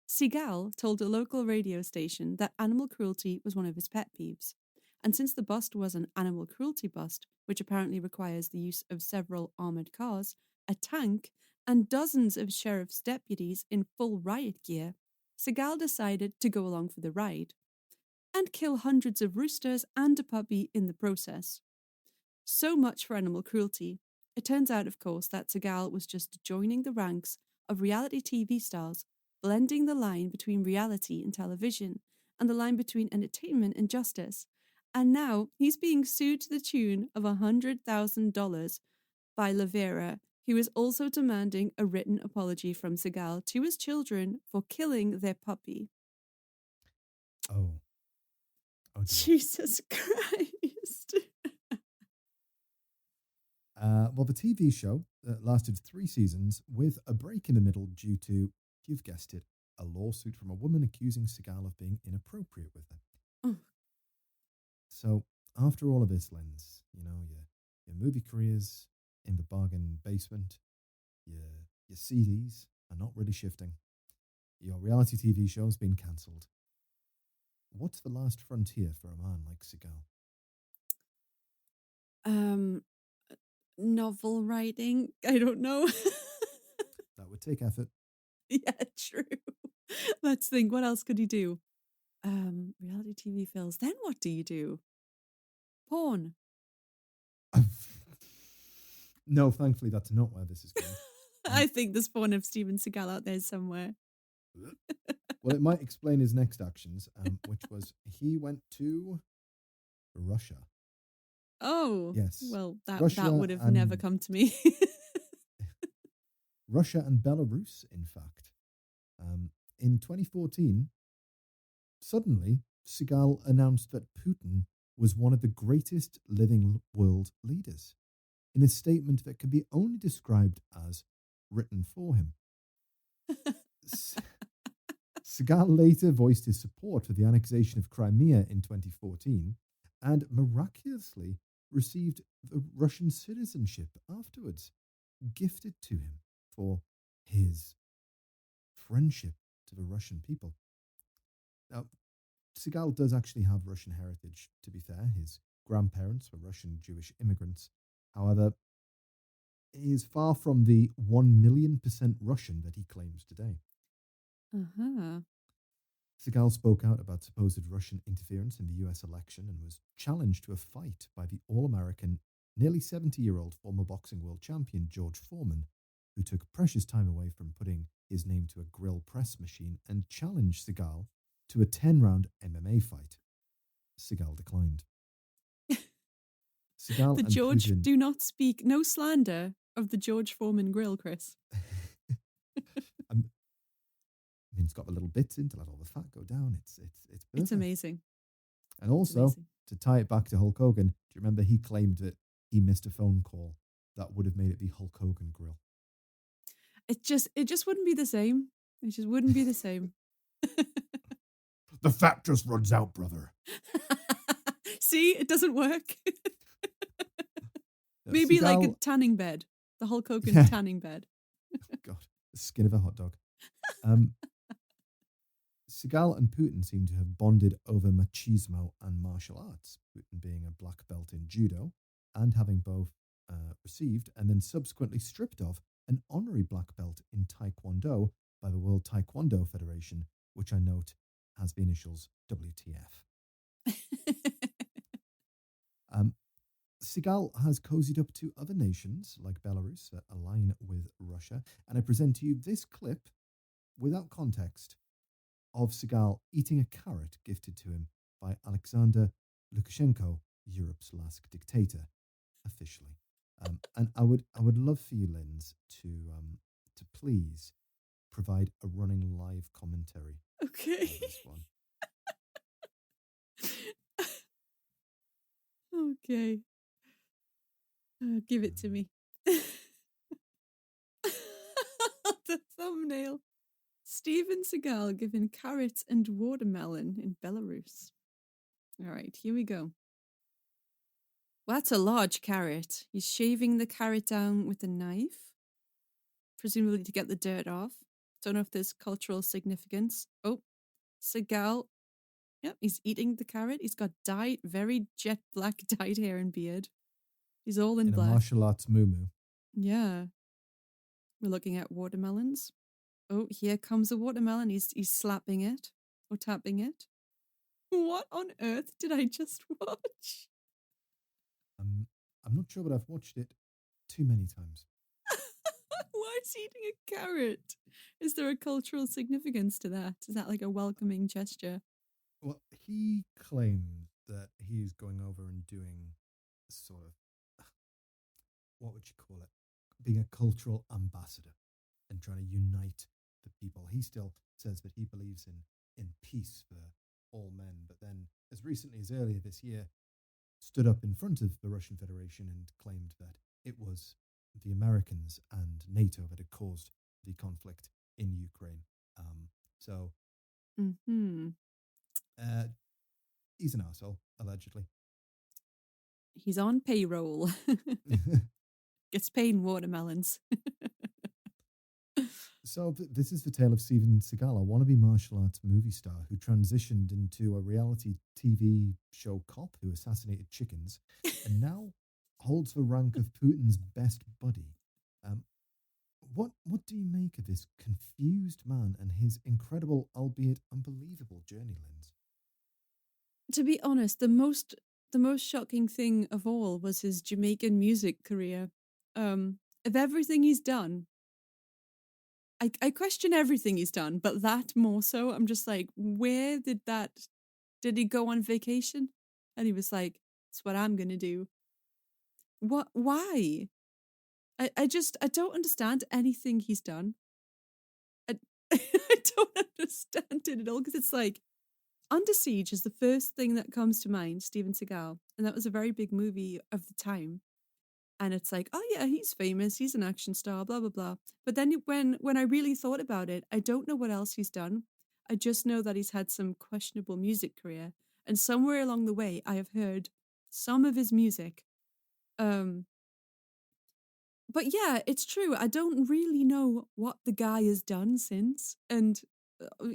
Seagal told a local radio station that animal cruelty was one of his pet peeves. And since the bust was an animal cruelty bust, which apparently requires the use of several armoured cars, a tank, and dozens of sheriff's deputies in full riot gear, Seagal decided to go along for the ride and kill hundreds of roosters and a puppy in the process. So much for animal cruelty. It turns out, of course, that Seagal was just joining the ranks of reality TV stars, blending the line between reality and television and the line between entertainment and justice. And now he's being sued to the tune of $100,000 by Rivera, who is also demanding a written apology from Seagal to his children for killing their puppy.
Oh. Oh, dear.
Jesus Christ.
Well, the TV show lasted 3 seasons with a break in the middle due to, you've guessed it, a lawsuit from a woman accusing Seagal of being inappropriate with her.
Oh.
So after all of this, Linz, you know, your movie careers in the bargain basement, your CDs are not really shifting. Your reality TV show's been cancelled. What's the last frontier for a man like Seagal?
Novel writing? I don't know.
That would take effort.
Yeah, true. Let's think. What else could he do? Reality TV films. Then what do you do? Porn.
No, thankfully, that's not where this is going.
I think there's porn of Steven Seagal out there somewhere.
Well, it might explain his next actions, which was he went to Russia.
Oh,
Yes.
Well, that
Russia
would have never
and-
come to me.
Russia and Belarus, in fact. In 2014, suddenly, Seagal announced that Putin was one of the greatest living world leaders in a statement that can be only described as written for him. Seagal later voiced his support for the annexation of Crimea in 2014 and miraculously received the Russian citizenship afterwards, gifted to him for his friendship to the Russian people. Now, Seagal does actually have Russian heritage, to be fair. His grandparents were Russian Jewish immigrants. However, he is far from the 1,000,000% Russian that he claims today.
Uh-huh.
Seagal spoke out about supposed Russian interference in the US election and was challenged to a fight by the All-American, nearly 70-year-old former boxing world champion George Foreman, who took precious time away from putting his name to a grill press machine and challenged Seagal to a 10-round MMA fight. Seagal declined. Seagal
The
and
George,
Putin-
do not speak, no slander of the George Foreman grill, Chris.
I mean, it's got the little bits in to let all the fat go down. It's perfect.
It's amazing.
And also,
amazing.
to tie it back to Hulk Hogan, do you remember he claimed that he missed a phone call that would have made it the Hulk Hogan grill?
It just wouldn't be the same. It just wouldn't be the same.
The fat just runs out, brother.
See, it doesn't work. Maybe like a
Seagal-
tanning bed. The Hulk Hogan
Yeah.
tanning bed.
God, the skin of a hot dog. Seagal and Putin seem to have bonded over machismo and martial arts, Putin being a black belt in judo and having both received and then subsequently stripped of an honorary black belt in Taekwondo by the World Taekwondo Federation, which I note has the initials WTF. Seagal has cozied up to other nations like Belarus that align with Russia, and I present to you this clip, without context, of Seagal eating a carrot gifted to him by Alexander Lukashenko, Europe's last dictator, officially. And I would love for you, Linz, to please provide a running live commentary
Okay.
on this one.
Okay. Give it to me. The thumbnail. Steven Seagal giving carrots and watermelon in Belarus. All right, here we go. Well, that's a large carrot. He's shaving the carrot down with a knife, presumably to get the dirt off. Don't know if there's cultural significance. Oh, Seagal. Yep, he's eating the carrot. He's got dyed, very jet black dyed hair and beard. He's all in
a
black.
martial arts moo-moo.
Yeah. We're looking at watermelons. Oh, here comes a watermelon. He's slapping it or tapping it. What on earth did I just watch?
I'm not sure, but I've watched it too many times.
Why is he eating a carrot? Is there a cultural significance to that? Is that like a welcoming gesture?
Well, he claims that he's going over and doing sort of, what would you call it? Being a cultural ambassador and trying to unite the people. He still says that he believes in peace for all men, but then as recently as earlier this year, stood up in front of the Russian Federation and claimed that it was the Americans and NATO that had caused the conflict in Ukraine. He's an arsehole, allegedly.
He's on payroll. Gets paid in watermelons.
So this is the tale of Steven Seagal, a wannabe martial arts movie star who transitioned into a reality TV show cop who assassinated chickens and now holds the rank of Putin's best buddy. What do you make of this confused man and his incredible, albeit unbelievable, journey, Linz?
To be honest, the most shocking thing of all was his Jamaican music career. Of everything he's done, I question everything he's done, but that more so. I'm just like, where did he go on vacation? And he was like, it's what I'm going to do. What, why? I don't understand anything he's done. I don't understand it at all, because it's like, Under Siege is the first thing that comes to mind, Steven Seagal. And that was a very big movie of the time. And it's like, oh yeah, he's famous, he's an action star, blah, blah, blah. But then when I really thought about it, I don't know what else he's done. I just know that he's had some questionable music career. And somewhere along the way, I have heard some of his music. But yeah, it's true. I don't really know what the guy has done since. And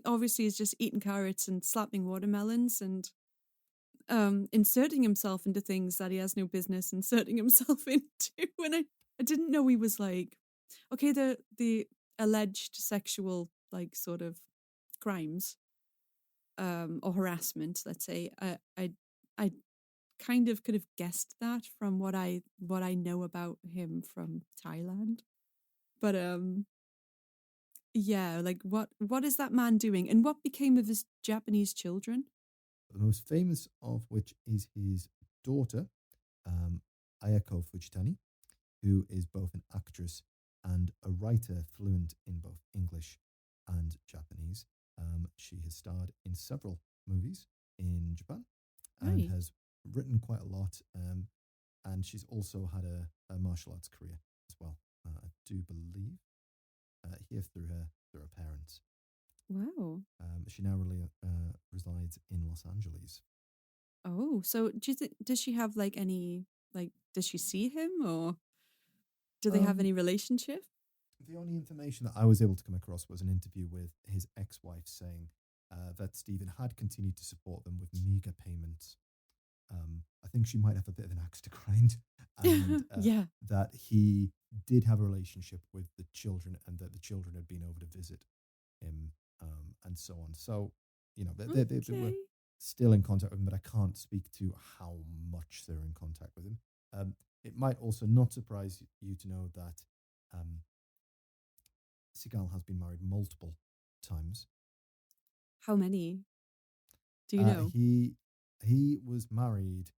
obviously he's just eating carrots and slapping watermelons and inserting himself into things that he has no business inserting himself into. And I didn't know he was like, okay, the alleged sexual like sort of crimes or harassment, let's say. I kind of could have guessed that from what I know about him from Thailand. But yeah, like what is that man doing, and what became of his Japanese children?
The most famous of which is his daughter, Ayako Fujitani, who is both an actress and a writer fluent in both English and Japanese. She has starred in several movies in Japan and
Right.
has written quite a lot. And she's also had a martial arts career as well, I do believe, here through her parents.
Wow.
She now really resides in Los Angeles.
Oh, so do you think, does she have like any, like, does she see him, or do they have any relationship?
The only information that I was able to come across was an interview with his ex-wife saying that Stephen had continued to support them with meager payments. I think she might have a bit of an axe to grind, and
Yeah.
that he did have a relationship with the children, and that the children had been over to visit him, and so on. So, you know, they were
Okay.
still in contact with him, but I can't speak to how much they're in contact with him. It might also not surprise you to know that Seagal has been married multiple times.
How many? Do you know?
He was married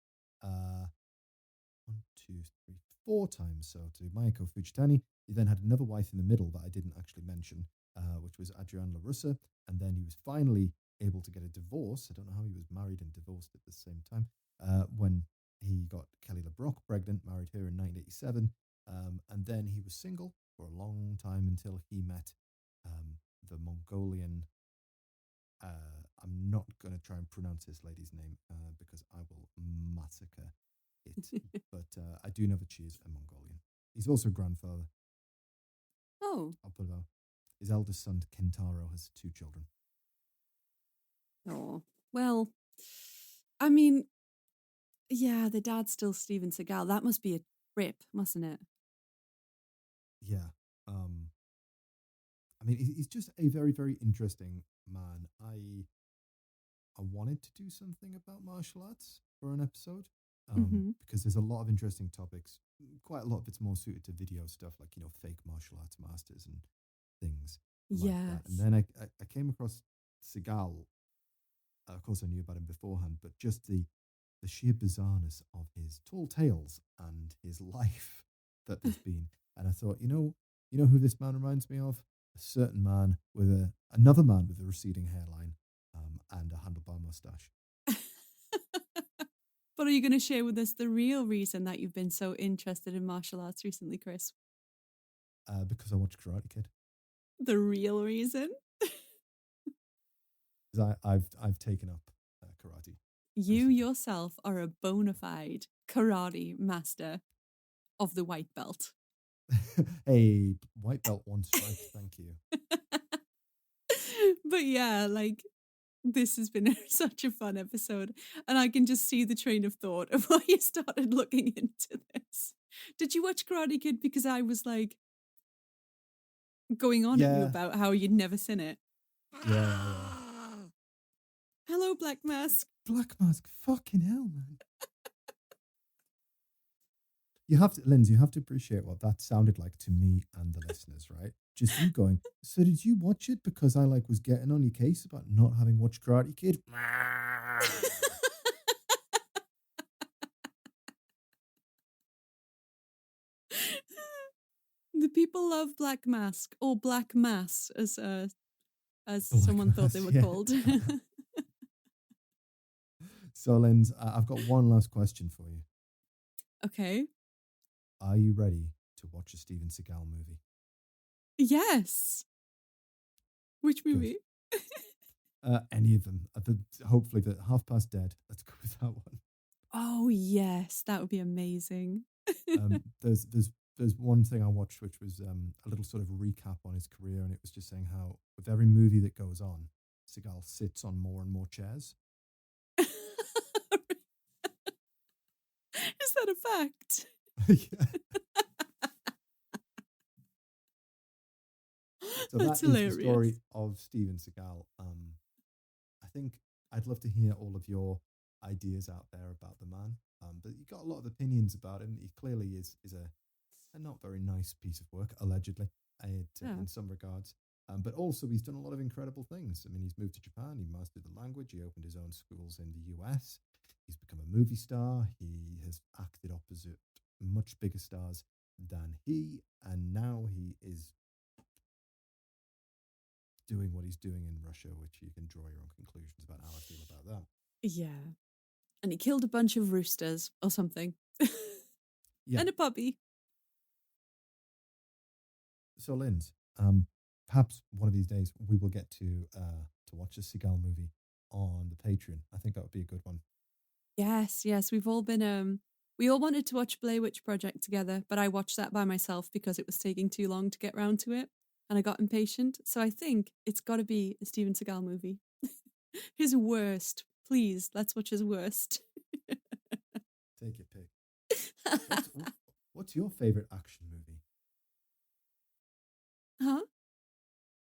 4 times. So to Mayako Fujitani, He then had another wife in the middle that I didn't actually mention, which was Adrienne LaRussa. And then he was finally able to get a divorce. I don't know how he was married and divorced at the same time. When he got Kelly LeBrock pregnant, married her in 1987. And then he was single for a long time until he met the Mongolian. I'm not going to try and pronounce this lady's name because I will massacre it. But I do know that she is a Mongolian. He's also a grandfather.
Oh.
I'll put it out. His eldest son, Kentaro, has 2 children.
Oh. Well, I mean, yeah, the dad's still Steven Seagal. That must be a trip, mustn't it?
Yeah. I mean, he's just a very, very interesting man. I wanted to do something about martial arts for an episode because there's a lot of interesting topics. Quite a lot of it's more suited to video stuff, like, you know, fake martial arts masters and things like that. And then I came across Seagal. Of course, I knew about him beforehand, but just the sheer bizarreness of his tall tales and his life that there's been. And I thought, you know who this man reminds me of? A certain man with another man with a receding hairline and a handlebar mustache.
But are you going to share with us the real reason that you've been so interested in martial arts recently, Chris?
Because I watched Karate Kid.
The real reason?
Because I've taken up karate.
You yourself are a bona fide karate master of the white belt.
Hey, white belt, 1 strike, thank you.
But yeah, like, this has been such a fun episode, and I can just see the train of thought of why you started looking into this. Did you watch Karate Kid because I was like going on at you about how you'd never seen it?
Yeah.
Hello, Black Mask.
Black Mask, fucking hell, man. Lindsay, you have to appreciate what that sounded like to me and the listeners, right? Just you going, so did you watch it because I was getting on your case about not having watched Karate Kid?
The people love Black Mask, or Black Mass, as
Black
someone thought they
Mass,
were
yeah.
called.
So, Linz, I've got one last question for you.
Okay.
Are you ready to watch a Steven Seagal movie?
Yes. Which movie?
Any of them. Hopefully, the Half Past Dead. Let's go with that one.
Oh yes, that would be amazing.
There's one thing I watched which was a little sort of recap on his career, and it was just saying how with every movie that goes on, Seagal sits on more and more chairs.
Is that a fact?
Yeah. So
That's
that
hilarious.
is the story of Steven Seagal. I think I'd love to hear all of your ideas out there about the man. But you got a lot of opinions about him. He clearly is a not very nice piece of work, allegedly, in some regards. But also he's done a lot of incredible things. I mean, he's moved to Japan. He mastered the language. He opened his own schools in the US. He's become a movie star. He has acted opposite much bigger stars than he. And now he is doing what he's doing in Russia, which you can draw your own conclusions about how I feel about that.
Yeah. And he killed a bunch of roosters or something.
Yeah.
And a puppy.
So, Linz, perhaps one of these days we will get to watch a Seagal movie on the Patreon. I think that would be a good one.
Yes. We've all been we all wanted to watch Blair Witch Project together, but I watched that by myself because it was taking too long to get round to it, and I got impatient. So I think it's got to be a Steven Seagal movie. His worst. Please, let's watch his worst.
Take your pick. What's your favorite action movie?
Huh?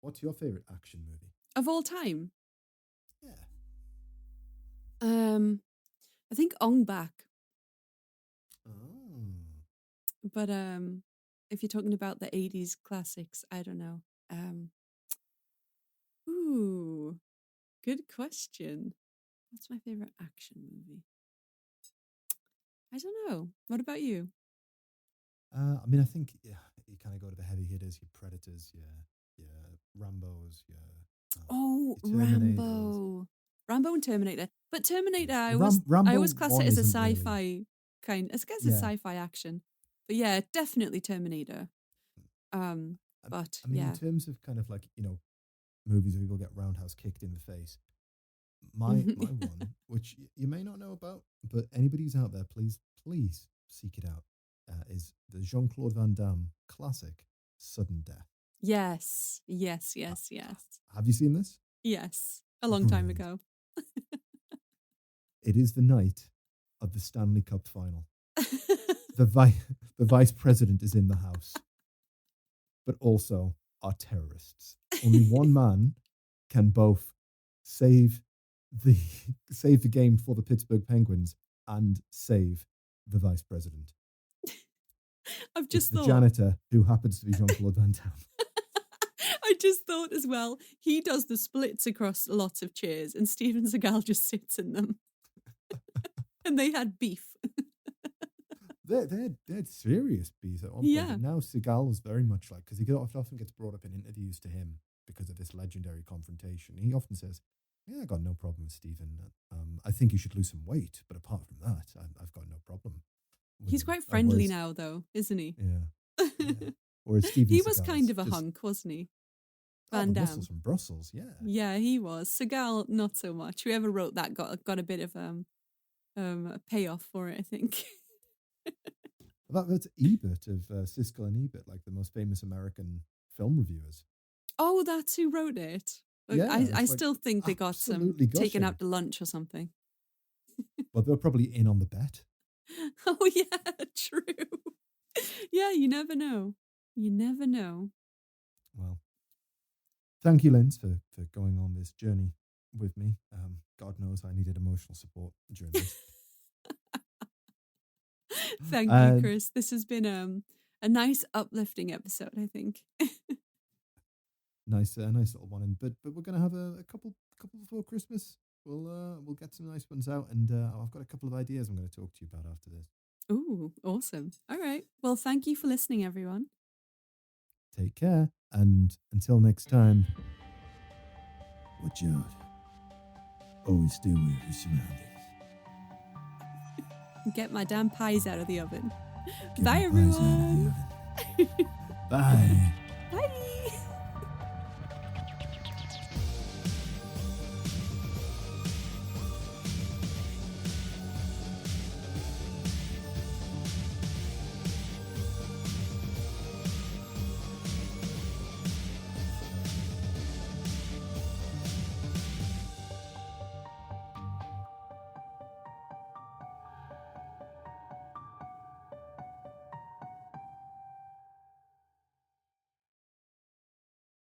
What's your favorite action movie?
Of all time?
Yeah.
I think Ong Bak.
Oh.
But if you're talking about the 80s classics, I don't know. Ooh, good question. What's my favorite action movie? I don't know. What about you?
I mean, I think you kind of go to the heavy hitters, your Predators, your Rambos, your
Oh,
your Terminators.
Rambo and Terminator. But Terminator, I
Rambo
always class it
1
as a
isn't really.
sci-fi kind. I guess it's
Yeah.
sci-fi action. But yeah, definitely Terminator. But
I mean,
yeah.
in terms of kind of like, movies where people get roundhouse kicked in the face, my one, which you may not know about, but anybody who's out there, please seek it out, is the Jean-Claude Van Damme classic, Sudden Death.
Yes.
Have you seen this?
Yes. A long time
Brilliant.
ago.
It is the night of the Stanley Cup final. The vice president is in the house, but also are terrorists. Only one man can both save the game for the Pittsburgh Penguins and save the vice president.
I've just
It's the
thought.
janitor who happens to be Jean-Claude Van Damme.
I just thought as well, he does the splits across lots of chairs and Steven Seagal just sits in them. And they had beef.
They're serious bees at one point.
Yeah.
And now Seagal is very much like, because he often gets brought up in interviews to him because of this legendary confrontation. He often says, "Yeah, I got no problem with Steven. I think you should lose some weight, but apart from that, I've got no problem."
He's
him."
quite friendly
Whereas-
now, though, isn't he?
Yeah. Yeah. Whereas Steven
He was
Seagal
kind
is
of a
just-
hunk, wasn't he?
Oh,
Van
the
Damme.
muscles from Brussels, yeah.
Yeah, he was. Seagal, not so much. Whoever wrote that got a bit of a payoff for it, I think.
That's Ebert of Siskel and Ebert, like the most famous American film reviewers.
Oh, that's who wrote it.
Yeah,
I
it's like
still think they got some
absolutely
taken
gushing.
out to lunch or something.
Well, they're probably in on the bet.
Oh yeah, true. Yeah, you never know. You never know.
Well, thank you, Linz, for going on this journey with me. God knows I needed emotional support during this.
Thank you, Chris. This has been a nice uplifting episode, I think.
Nice little one. But we're gonna have a couple before Christmas. We'll get some nice ones out, and I've got a couple of ideas I'm going to talk to you about after this.
Ooh, awesome. All right. Well, thank you for listening, everyone.
Take care, and until next time, watch out. Always stay away from your surroundings.
Get my damn pies out of the oven.
Get
Bye,
your pies out of the
everyone.
oven. Bye.
Bye.